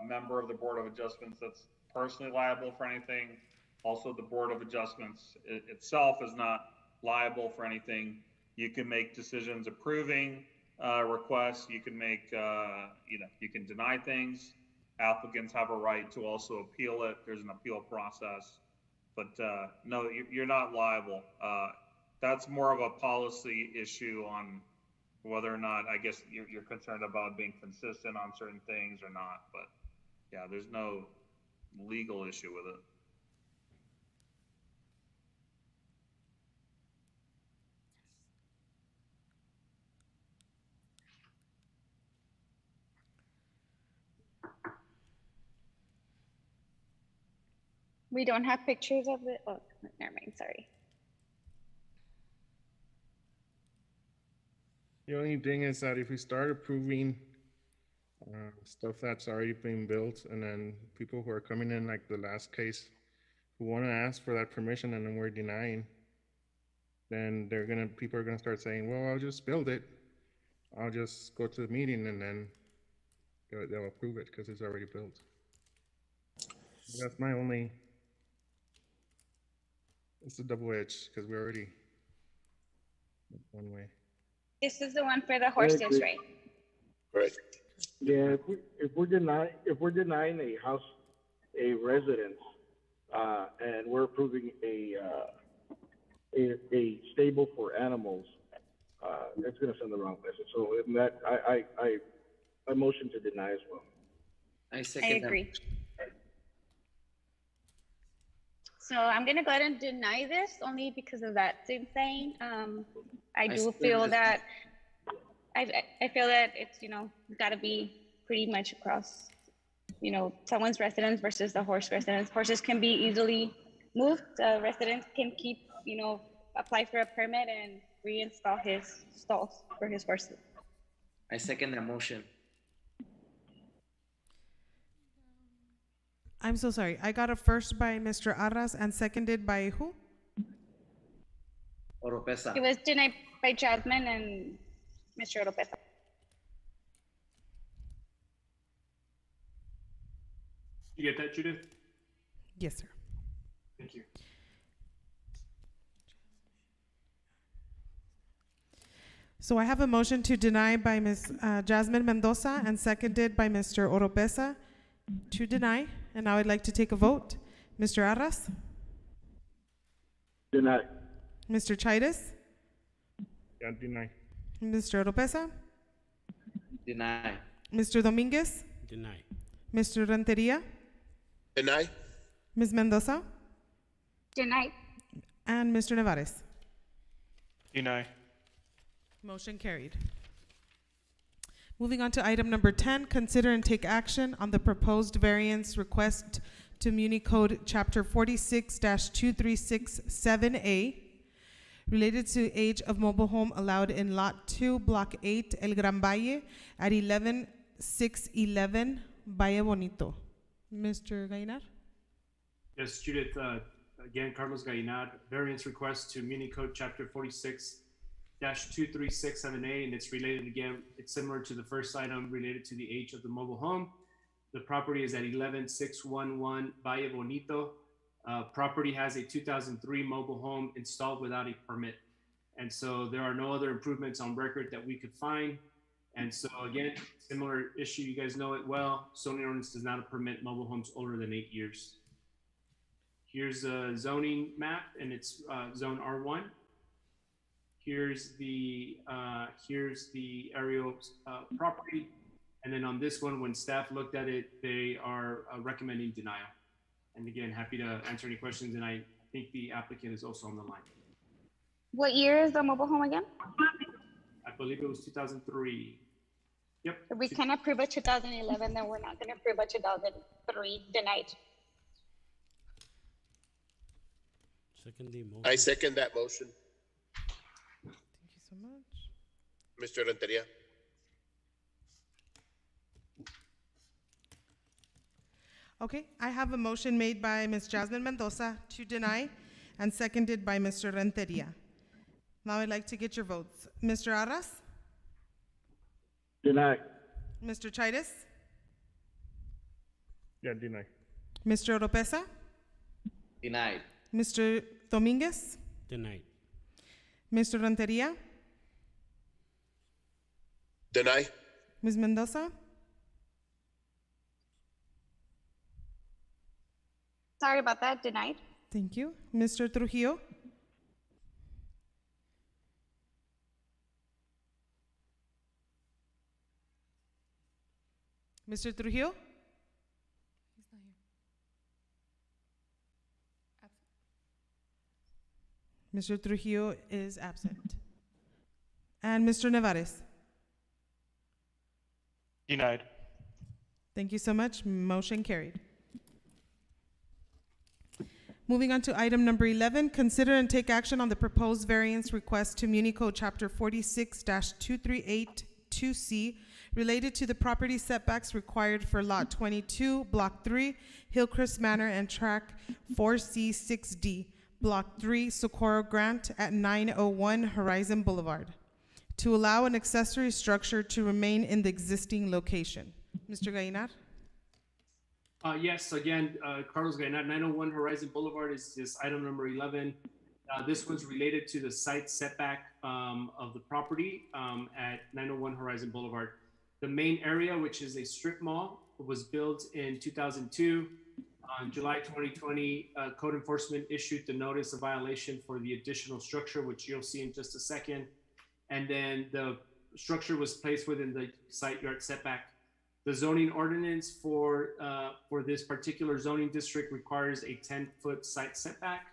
member of the Board of Adjustments that's personally liable for anything. Also, the Board of Adjustments itself is not liable for anything. You can make decisions approving requests. You can make, you can deny things. Applicants have a right to also appeal it. There's an appeal process. But no, you're not liable. That's more of a policy issue on whether or not, I guess you're concerned about being consistent on certain things or not. But yeah, there's no legal issue with it. We don't have pictures of it. Oh, never mind. Sorry. The only thing is that if we start approving stuff that's already been built, and then people who are coming in, like the last case, who want to ask for that permission and then we're denying, then people are gonna start saying, well, I'll just build it. I'll just go to the meeting and then they'll approve it because it's already built. That's my only. It's a double edge because we already one way. This is the one for the horses, right? Right. Yeah, if we're denying a house, a residence, and we're approving a stable for animals, it's going to send the wrong message. So in that, I motion to deny as well. I second. I agree. So I'm gonna go ahead and deny this only because of that same thing. I do feel that I feel that it's got to be pretty much across someone's residence versus the horse residence. Horses can be easily moved. The residents can keep apply for a permit and reinstall his stalls for his horses. I second that motion. I'm so sorry. I got a first by Mr. Arras and seconded by who? Oropesa. It was denied by Jasmine and Mr. Oropesa. You get that, Judith? Yes, sir. Thank you. So I have a motion to deny by Ms. Jasmine Mendoza and seconded by Mr. Oropesa to deny. And now I'd like to take a vote. Mr. Arras? Deny. Mr. Chaitis? Yeah, deny. Mr. Oropesa? Deny. Mr. Dominguez? Deny. Mr. Renteria? Deny. Ms. Mendoza? Denied. And Mr. Nevares? Deny. Motion carried. Moving on to item number 10, consider and take action on the proposed variance request to Muni Code Chapter 46-2367A related to age of mobile home allowed in Lot 2, Block 8, El Gran Valle at 11611 Valle Bonito. Mr. Gainar? Yes, Judith, again, Carlos Gallinat, variance request to Muni Code Chapter 46-2367A, and it's related again, it's similar to the first item related to the age of the mobile home. The property is at 11611 Valle Bonito. Property has a 2003 mobile home installed without a permit. And so there are no other improvements on record that we could find. And so again, similar issue, you guys know it well. Zoning ordinance does not permit mobile homes older than 8 years. Here's a zoning map, and it's zone R1. Here's the aerial property. And then on this one, when staff looked at it, they are recommending denial. And again, happy to answer any questions. And I think the applicant is also on the line. What year is the mobile home again? I believe it was 2003. Yep. If we can approve a 2011, then we're not going to approve a 2003. Denied. Second the motion. I second that motion. Thank you so much. Mr. Renteria. Okay, I have a motion made by Ms. Jasmine Mendoza to deny and seconded by Mr. Renteria. Now I'd like to get your votes. Mr. Arras? Deny. Mr. Chaitis? Yeah, deny. Mr. Oropesa? Denied. Mr. Dominguez? Denied. Mr. Renteria? Deny. Ms. Mendoza? Sorry about that. Denied. Thank you. Mr. Trujillo? Mr. Trujillo? He's not here. Absent. Mr. Trujillo is absent. And Mr. Nevares? Denied. Thank you so much. Motion carried. Moving on to item number 11, consider and take action on the proposed variance request to Muni Code Chapter 46-2382C related to the property setbacks required for Lot 22, Block 3, Hillcrest Manor and Track 4C6D, Block 3, Socorro Grant at 901 Horizon Boulevard, to allow an accessory structure to remain in the existing location. Mr. Gainar? Yes, again, Carlos Gainat, 901 Horizon Boulevard is item number 11. This one's related to the site setback of the property at 901 Horizon Boulevard. The main area, which is a strip mall, was built in 2002. On July 2020, code enforcement issued the notice of violation for the additional structure, which you'll see in just a second. And then the structure was placed within the side yard setback. The zoning ordinance for this particular zoning district requires a 10-foot site setback.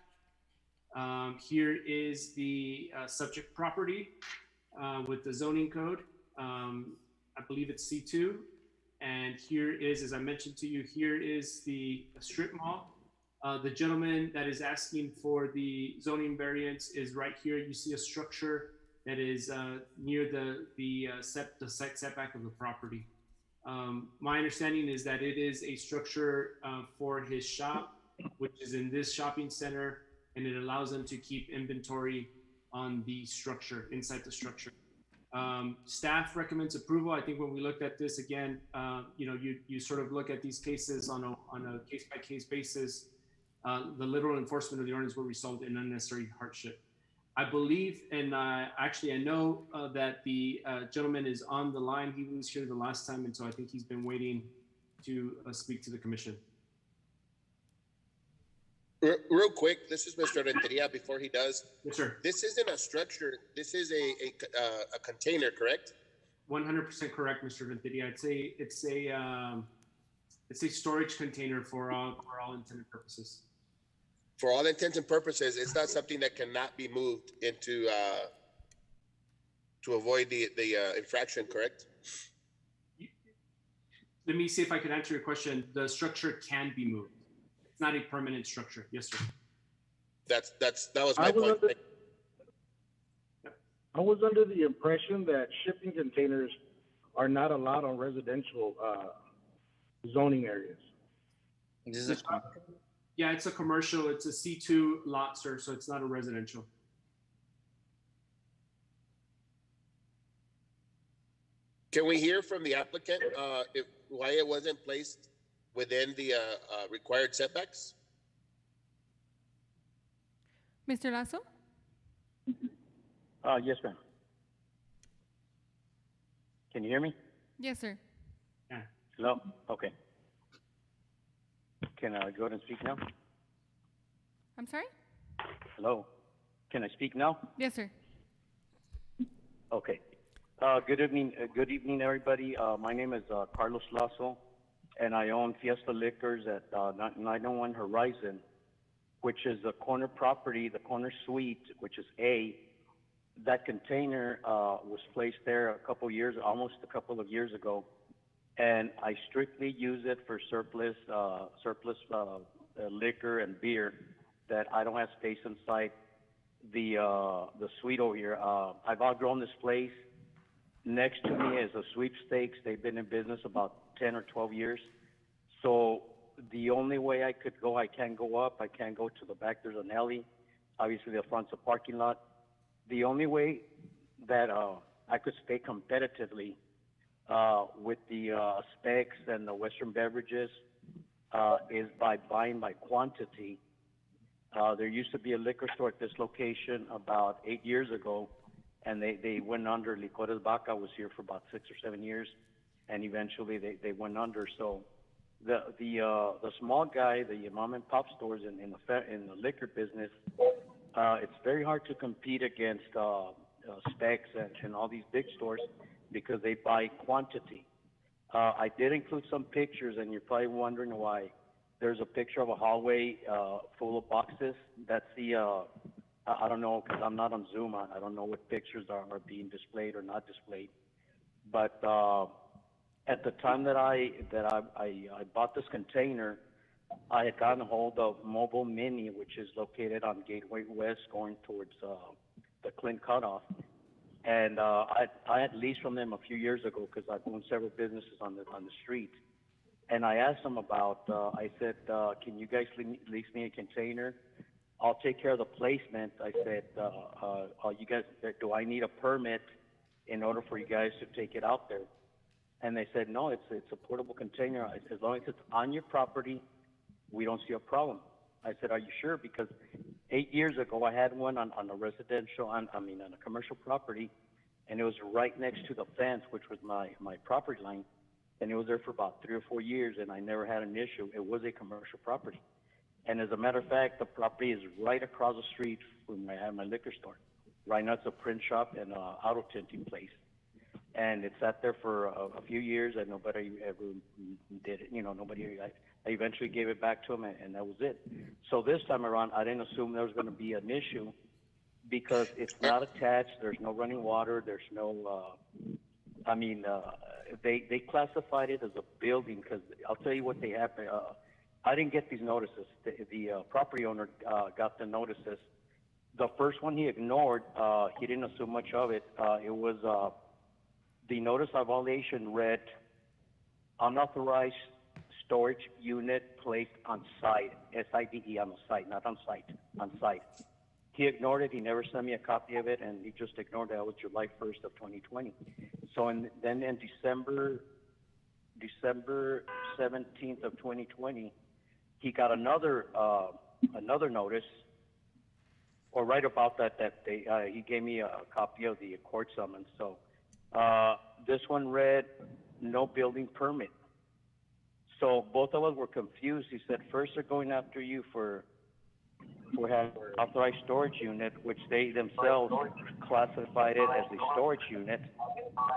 Here is the subject property with the zoning code. I believe it's C2. And here is, as I mentioned to you, here is the strip mall. The gentleman that is asking for the zoning variance is right here. You see a structure that is near the site setback of the property. My understanding is that it is a structure for his shop, which is in this shopping center, and it allows them to keep inventory on the structure, inside the structure. Staff recommends approval. I think when we looked at this again, you sort of look at these cases on a case-by-case basis. The literal enforcement of the ordinance will result in unnecessary hardship. I believe, and actually I know that the gentleman is on the line. He was here the last time, and so I think he's been waiting to speak to the commission. Real quick, this is Mr. Renteria. Before he does, yes, sir. This isn't a structure. This is a container, correct? 100% correct, Mr. Renteria. It's a storage container for all intended purposes. For all intents and purposes, it's not something that cannot be moved into to avoid the infraction, correct? Let me see if I can answer your question. The structure can be moved. It's not a permanent structure. Yes, sir. That was my point. I was under the impression that shipping containers are not allowed on residential zoning areas. Yeah, it's a commercial. It's a C2 lot, sir, so it's not a residential. Can we hear from the applicant why it wasn't placed within the required setbacks? Mr. Lasso? Yes, ma'am. Can you hear me? Yes, sir. Yeah. Hello? Okay. Can I go ahead and speak now? I'm sorry? Hello? Can I speak now? Yes, sir. Okay. Good evening, everybody. My name is Carlos Lasso, and I own Fiesta Liquors at 901 Horizon, which is the corner property, the corner suite, which is A. That container was placed there almost a couple of years ago, and I strictly use it for surplus liquor and beer that I don't have space inside the suite over here. I've outgrown this place. Next to me is a sweepstakes. They've been in business about 10 or 12 years. So the only way I could go, I can't go up. I can't go to the back. There's an alley. Obviously, the front's a parking lot. The only way that I could stay competitively with the specs and the Western beverages is by buying by quantity. There used to be a liquor store at this location about 8 years ago, and they went under. Licores Baca was here for about 6 or 7 years, and eventually they went under. So the small guy, the mom and pop stores in the liquor business, it's very hard to compete against specs and all these big stores because they buy quantity. I did include some pictures, and you're probably wondering why. There's a picture of a hallway full of boxes. That's the I don't know, because I'm not on Zoom. I don't know what pictures are being displayed or not displayed. But at the time that I bought this container, I had gotten a hold of Mobile Mini, which is located on Gateway West going towards the Clint Cutoff. And I had leased from them a few years ago because I've owned several businesses on the street. And I asked them about, I said, can you guys lease me a container? I'll take care of the placement. I said, you guys, do I need a permit in order for you guys to take it out there? And they said, no, it's a portable container. As long as it's on your property, we don't see a problem. I said, are you sure? Because 8 years ago, I had one on a residential, on a commercial property, and it was right next to the fence, which was my property line. And it was there for about 3 or 4 years, and I never had an issue. It was a commercial property. And as a matter of fact, the property is right across the street from where I have my liquor store. Right now, it's a print shop and an auto tinting place. And it sat there for a few years, and nobody ever did it. I eventually gave it back to them, and that was it. So this time around, I didn't assume there was going to be an issue because it's not attached. There's no running water. There's no, they classified it as a building because I'll tell you what they have. I didn't get these notices. The property owner got the notices. The first one he ignored. He didn't assume much of it. It was the notice of violation read, unauthorized storage unit placed on site, SIDE, on the site, not on site, on site. He ignored it. He never sent me a copy of it, and he just ignored that. It was July 1st of 2020. So then in December 17th of 2020, he got another notice, or right about that day, he gave me a copy of the court summons. So this one read, no building permit. So both of us were confused. He said, first they're going after you for having an authorized storage unit, which they themselves classified it as a storage unit.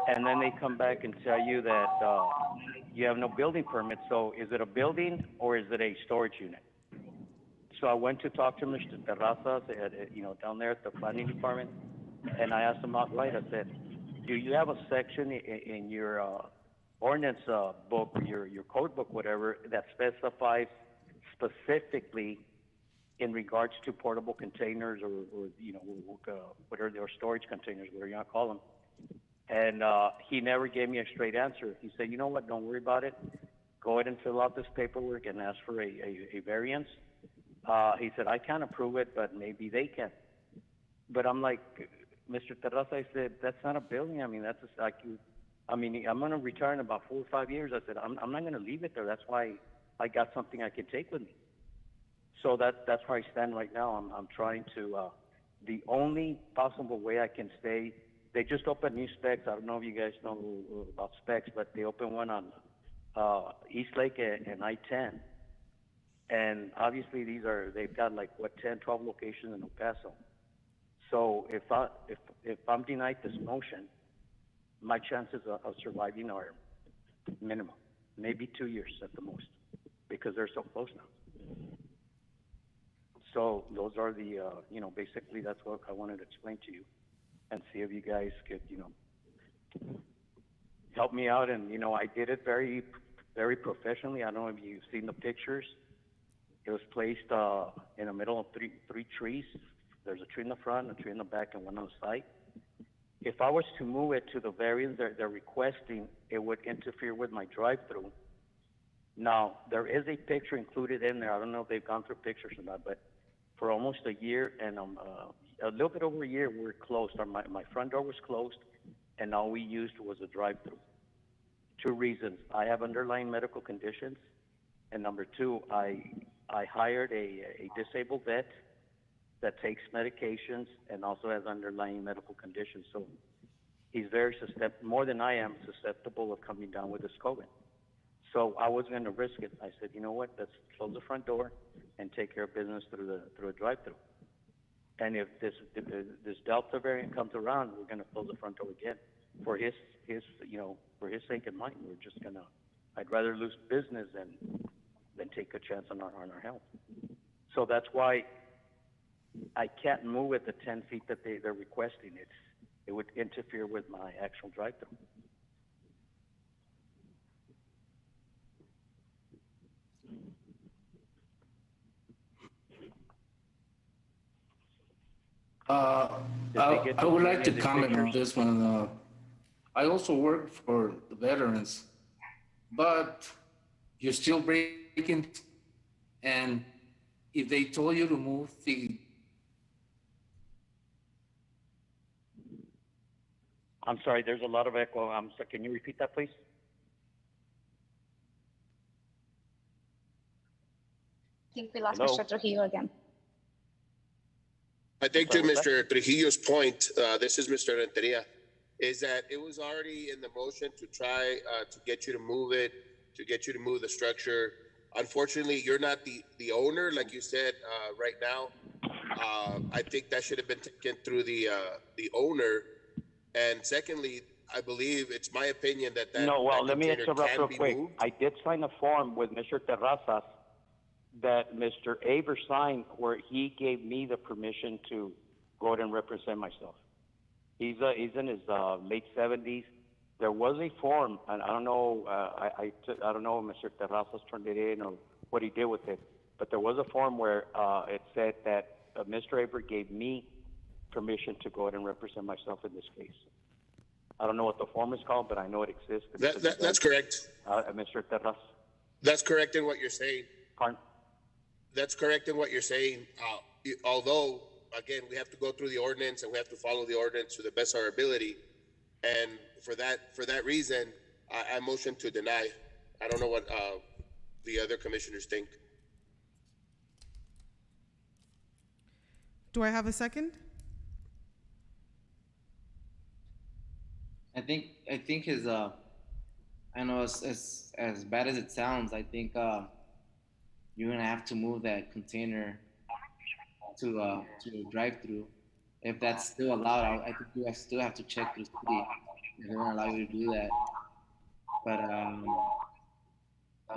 And then they come back and tell you that you have no building permit. So is it a building or is it a storage unit? So I went to talk to Mr. Terrazas, down there at the planning department, and I asked him outright. I said, do you have a section in your ordinance book, or your code book, whatever, that specifies specifically in regards to portable containers or whatever, or storage containers, whatever you want to call them? And he never gave me a straight answer. He said, you know what, don't worry about it. Go ahead and fill out this paperwork and ask for a variance. He said, I can't approve it, but maybe they can. But I'm like, Mr. Terraza, I said, that's not a building. I mean, I'm going to retire in about 4 or 5 years. I said, I'm not going to leave it there. That's why I got something I can take with me. So that's where I stand right now. I'm trying to, the only possible way I can stay, they just opened new specs. I don't know if you guys know about specs, but they opened one on East Lake and I-10. And obviously they've got 10, 12 locations in El Paso. So if I'm denied this motion, my chances of surviving are minimum, maybe 2 years at the most, because they're so close now. So those are the, basically that's what I wanted to explain to you, and see if you guys could, help me out. And, I did it very, very professionally. I don't know if you've seen the pictures. It was placed in the middle of three trees. There's a tree in the front, a tree in the back, and one on the side. If I was to move it to the variance they're requesting, it would interfere with my drive-through. Now, there is a picture included in there. I don't know if they've gone through pictures or not, but for almost a year and a little bit over a year, we're closed. My front door was closed, and all we used was a drive-through. 2 reasons. I have underlying medical conditions, and number 2, I hired a disabled vet that takes medications and also has underlying medical conditions. So he's very susceptible, more than I am, susceptible of coming down with this COVID. So I was going to risk it. I said, you know what, let's close the front door and take care of business through a drive-through. And if this Delta variant comes around, we're going to close the front door again. For his sake and mine, we're just going to, I'd rather lose business than take a chance on our health. So that's why I can't move at the 10 feet that they're requesting. It would interfere with my actual drive-through. I would like to comment on this one. I also work for the veterans, but you're still breaking. And if they told you to move I'm sorry, there's a lot of echo. Can you repeat that, please? I think we lost Hello? Mr. Trujillo again. I think to Mr. Trujillo's point, this is Mr. Renteria, is that it was already in the motion to try to get you to move it, to get you to move the structure. Unfortunately, you're not the owner, like you said, right now. I think that should have been taken through the owner. And secondly, I believe it's my opinion that No, well, that let me container interrupt can real be quick. moved. I did sign a form with Mr. Terrazas that Mr. Aver signed where he gave me the permission to go ahead and represent myself. He's in his late 70s. There was a form, and I don't know, I don't know if Mr. Terrazas turned it in or what he did with it, but there was a form where it said that Mr. Aver gave me permission to go ahead and represent myself in this case. I don't know what the form is called, but I know it exists. That's correct. Mr. Terrazas. That's correct in what you're saying. Pardon? That's correct in what you're saying. Although again, we have to go through the ordinance and we have to follow the ordinance to the best of our ability. And for that reason, I motion to deny. I don't know what the other commissioners think. Do I have a second? I think his I know as bad as it sounds, I think you're gonna have to move that container to drive through. If that's still allowed, I think you still have to check through city if they're gonna allow you to do that. But I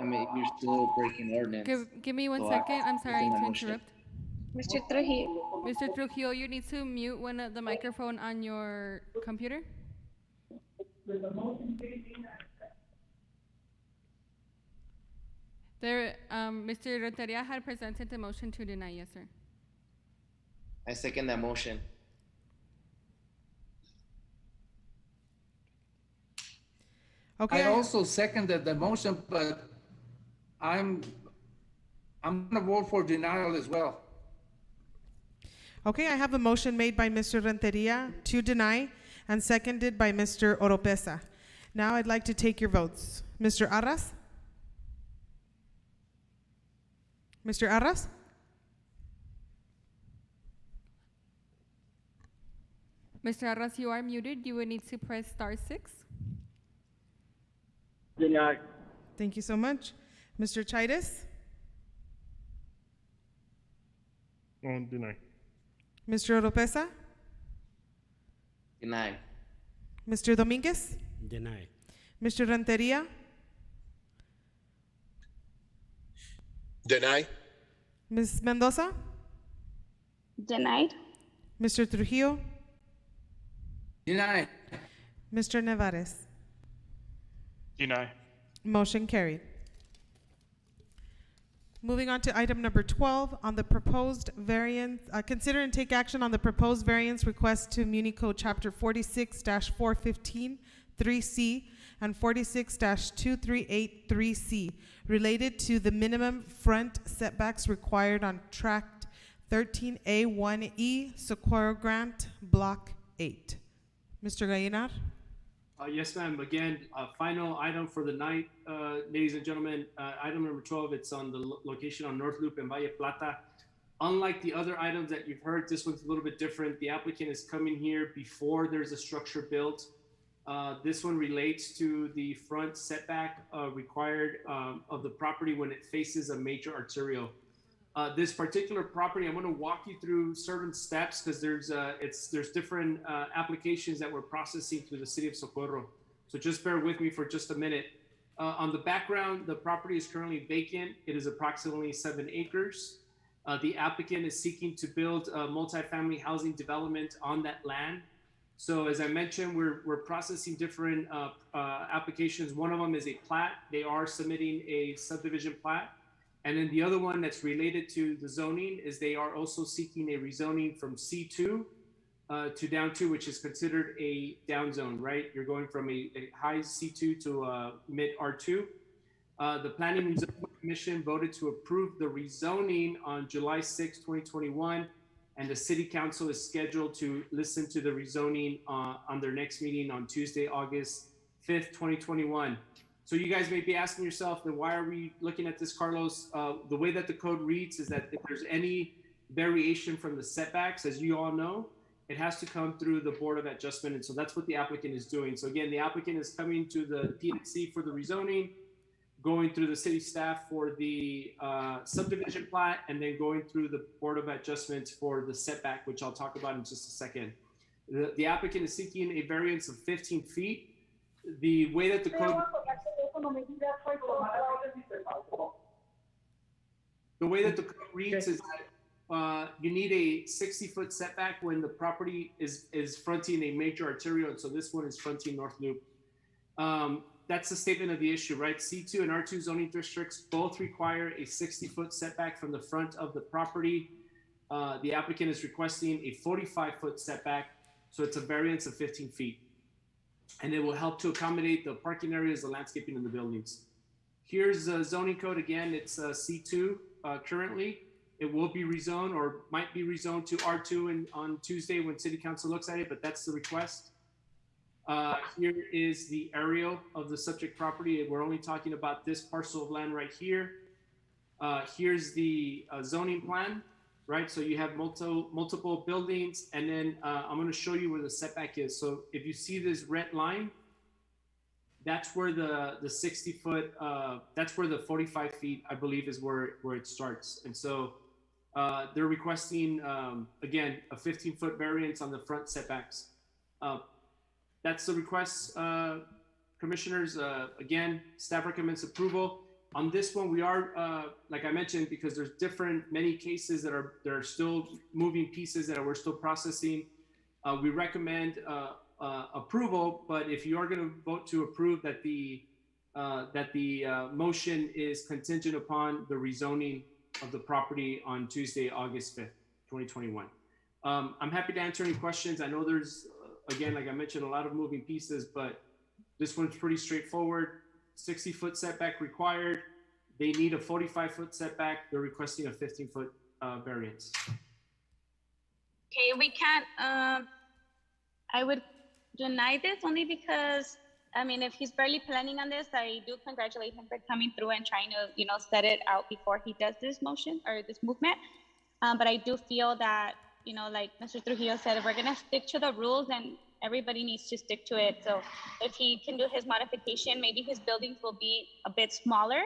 mean, you're still breaking ordinance. Give me one So second. I'm sorry think to that motion- interrupt. Mr. Trujillo. Mr. Trujillo, you need to mute one of the microphone on your computer. There, Mr. Renteria had presented the motion to deny. Yes, sir. I second that motion. Okay. I also seconded the motion, but I'm gonna vote for denial as well. Okay, I have a motion made by Mr. Renteria to deny and seconded by Mr. Oropesa. Now I'd like to take your votes. Mr. Arras? Mr. Arras? Mr. Arras, you are muted. You would need to press *6. Deny. Thank you so much. Mr. Chaitis? Deny. Mr. Oropesa? Deny. Mr. Dominguez? Deny. Mr. Renteria? Deny. Ms. Mendoza? Denied. Mr. Trujillo? Deny. Mr. Nevares? Deny. Motion carried. Moving on to item number 12 on the proposed variance. Consider and take action on the proposed variance request to Muni Code Chapter 46-415 3C and 46-2383C related to the minimum front setbacks required on Tract 13A1E Socorro Grant Block 8. Mr. Gallinar? Yes, ma'am. Again, final item for the night, ladies and gentlemen. Item number 12, it's on the location on North Loop and Valle Plata. Unlike the other items that you've heard, this one's a little bit different. The applicant is coming here before there's a structure built. This one relates to the front setback required of the property when it faces a major arterial. This particular property, I'm going to walk you through certain steps because there's different applications that we're processing through the city of Socorro. So just bear with me for just a minute. On the background, the property is currently vacant. It is approximately 7 acres. The applicant is seeking to build a multifamily housing development on that land. So as I mentioned, we're processing different applications. One of them is a plat. They are submitting a subdivision plat. And then the other one that's related to the zoning is they are also seeking a rezoning from C2 to down 2, which is considered a down zone, right? You're going from a high C2 to a mid R2. The Planning and Zoning Commission voted to approve the rezoning on July 6, 2021, and the City Council is scheduled to listen to the rezoning on their next meeting on Tuesday, August 5th, 2021. So you guys may be asking yourself, then why are we looking at this, Carlos? The way that the code reads is that if there's any variation from the setbacks, as you all know, it has to come through the Board of Adjustment. And so that's what the applicant is doing. So again, the applicant is coming to the PNC for the rezoning, going through the city staff for the subdivision plat, and then going through the Board of Adjustment for the setback, which I'll talk about in just a second. The applicant is seeking a variance of 15 feet. The way that the code reads is that you need a 60-foot setback when the property is fronting a major arterial, and so this one is fronting North Loop. That's the statement of the issue, right? C2 and R2 zoning districts both require a 60-foot setback from the front of the property. The applicant is requesting a 45-foot setback, so it's a variance of 15 feet. And it will help to accommodate the parking areas, the landscaping, and the buildings. Here's the zoning code again. It's C2 currently. it will be rezoned or might be rezoned to R2 on Tuesday when city council looks at it, but that's the request. Here is the aerial of the subject property. We're only talking about this parcel of land right here. Here's the zoning plan, right? So you have multiple buildings, and then I'm going to show you where the setback is. So if you see this red line, that's where the 60-foot, that's where the 45 feet, I believe, is where it starts. And so they're requesting, again, a 15-foot variance on the front setbacks. That's the request, commissioners. Again, staff recommends approval. On this one, we are, like I mentioned, because there's many cases that are still moving pieces that we're still processing. We recommend approval, but if you are going to vote to approve that the motion is contingent upon the rezoning of the property on Tuesday, August 5th, 2021. I'm happy to answer any questions. I know there's, again, like I mentioned, a lot of moving pieces, but this one's pretty straightforward. 60-foot setback required. They need a 45-foot setback. They're requesting a 15-foot variance. Okay, we can't, I would deny this only because, I mean, if he's barely planning on this, I do congratulate him for coming through and trying to, set it out before he does this motion or this movement. But I do feel that, like Mr. Trujillo said, we're gonna stick to the rules and everybody needs to stick to it. So if he can do his modification, maybe his buildings will be a bit smaller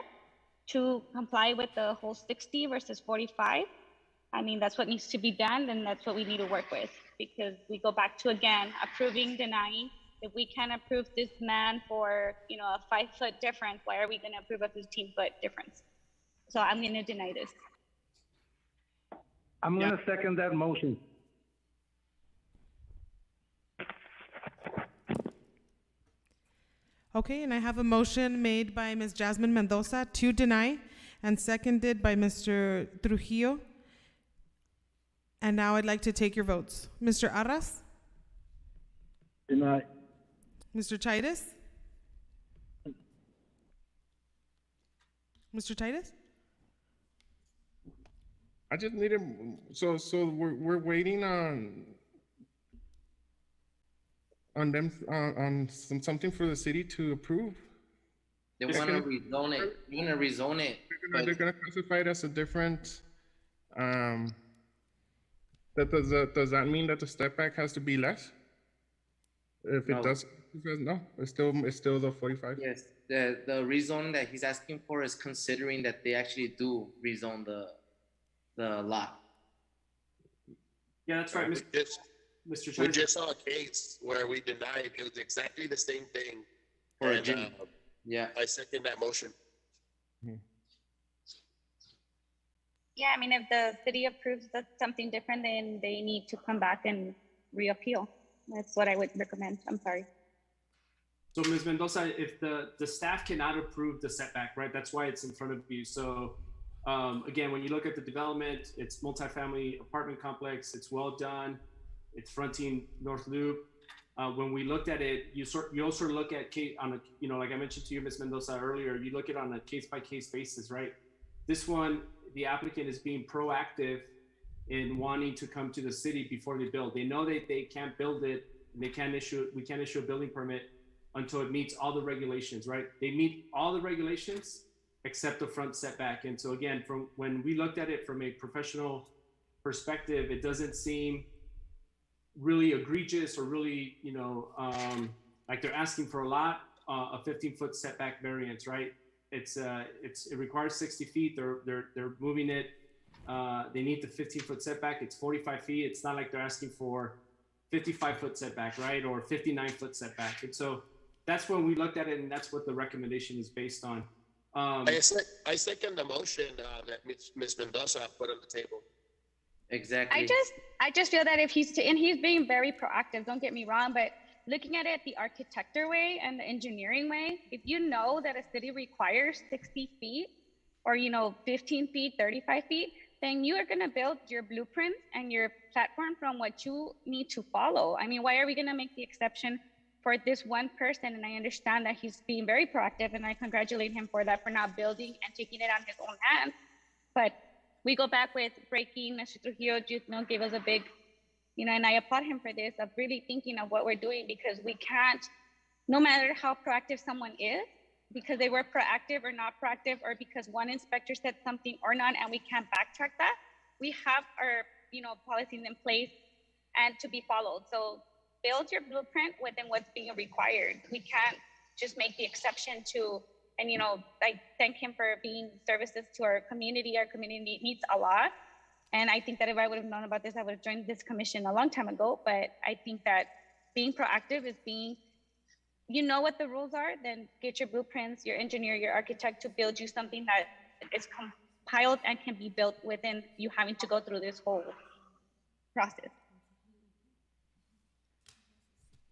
to comply with the whole 60 versus 45. I mean, that's what needs to be done, and that's what we need to work with, because we go back to, again, approving, denying. If we can approve this man for, a 5-foot difference, why are we gonna approve a 15-foot difference? So I'm gonna deny this. I'm going to second that motion. Okay, and I have a motion made by Ms. Jasmine Mendoza to deny and seconded by Mr. Trujillo. And now I'd like to take your votes. Mr. Arras? Deny. Mr. Titus? Mr. Titus? I just needed, so we're waiting on them, on something for the city to approve. They want to rezone it. They're going to rezone it. They're going to classify it as a different, does that mean that the step back has to be less? If it does, no, it's still the 45. Yes, the rezone that he's asking for is considering that they actually do rezone the lot. Yeah, that's right, Mr. We Chairman. just saw a case where we denied, it was exactly the same thing. For a And, gym. Yeah. I second that motion. Yeah, I mean, if the city approves that something different, then they need to come back and reappeal. That's what I would recommend. I'm sorry. So Ms. Mendoza, if the staff cannot approve the setback, right? That's why it's in front of you. So again, when you look at the development, it's multifamily apartment complex, it's well done, it's fronting North Loop. When we looked at it, you also look at like I mentioned to you, Ms. Mendoza, earlier, you look at it on a case-by-case basis, right? This one, the applicant is being proactive in wanting to come to the city before they build. They know that they can't build it, and we can't issue a building permit until it meets all the regulations, right? They meet all the regulations except the front setback. And so again, from when we looked at it from a professional perspective, it doesn't seem really egregious or really, like they're asking for a lot, a 15-foot setback variance, right? It requires 60 feet. They're moving it. They need the 15-foot setback. It's 45 feet. It's not like they're asking for 55-foot setback, right? Or 59-foot setback. And so that's when we looked at it, and that's what the recommendation is based on. I second the motion that Ms. Mendoza put on the table. Exactly. I just feel that if he's being very proactive, don't get me wrong, but looking at it the architecture way and the engineering way, if you know that a city requires 60 feet or 15 feet, 35 feet, then you are going to build your blueprint and your platform from what you need to follow. I mean, why are we going to make the exception for this one person? And I understand that he's being very proactive, and I congratulate him for that, for not building and taking it on his own hands. But we go back with breaking. Mr. Trujillo, gave us a big, and I applaud him for this, of really thinking of what we're doing, because we can't, no matter how proactive someone is, because they were proactive or not proactive, or because one inspector said something or not, and we can't backtrack that. We have our, policies in place and to be followed. So build your blueprint within what's being required. We can't just make the exception to, and I thank him for being services to our community. Our community needs a lot. And I think that if I would have known about this, I would have joined this commission a long time ago. But I think that being proactive is being, what the rules are, then get your blueprints, your engineer, your architect to build you something that is compiled and can be built within you having to go through this whole process.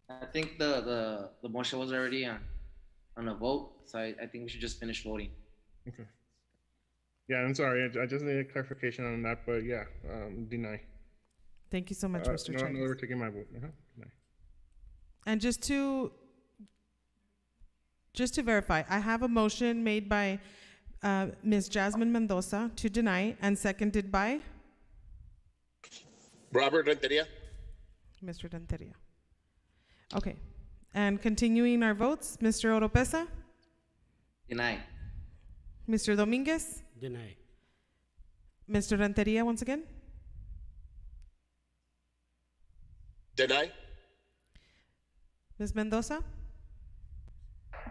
I think the motion was already on a vote, so I think we should just finish voting. Okay. Yeah, I'm sorry. I just needed clarification on that, but yeah, deny. Thank you so much, Mr. No, Chávez. we're taking my vote. Deny. And just to verify, I have a motion made by Ms. Jasmine Mendoza to deny and seconded by Robert Renteria. Mr. Renteria. Okay. And continuing our votes, Mr. Oropesa, Deny. Mr. Dominguez, Deny. Mr. Renteria once again, Deny. Ms. Mendoza,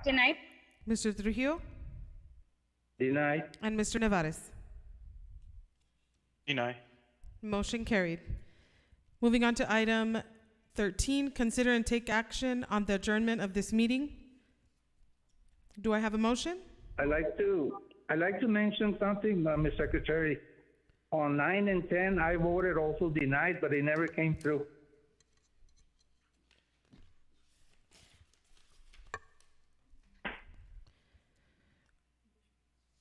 Denied. Mr. Trujillo, Denied. and Mr. Nevares. Deny. Motion carried. Moving on to item 13, consider and take action on the adjournment of this meeting. Do I have a motion? I'd like to mention something, Ms. Secretary. On 9 and 10, I voted also denied, but it never came through.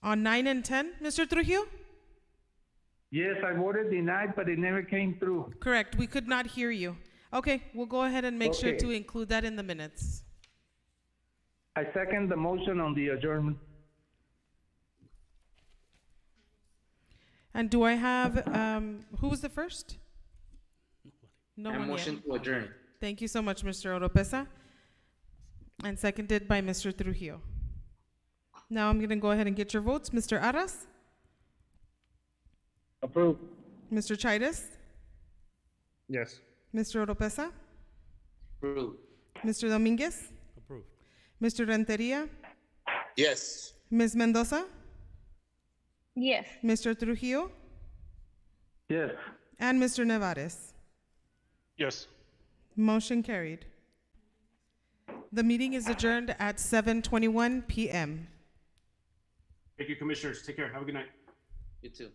On 9 and 10, Mr. Trujillo? Yes, I voted denied, but it never came through. Correct. We could not hear you. Okay, we'll go ahead and make sure Okay. to include that in the minutes. I second the motion on the adjournment. And do I have, who was the first? No And one motion yet. to adjourn. Thank you so much, Mr. Oropesa. And seconded by Mr. Trujillo. Now I'm going to go ahead and get your votes. Mr. Arras? Approved. Mr. Chaitis? Yes. Mr. Oropesa? Approved. Mr. Dominguez? Approved. Mr. Renteria? Yes. Ms. Mendoza? Yes. Mr. Trujillo? Yes. And Mr. Nevares? Yes. Motion carried. The meeting is adjourned at 7:21 p.m. Thank you, commissioners. Take care. Have a good night. You too.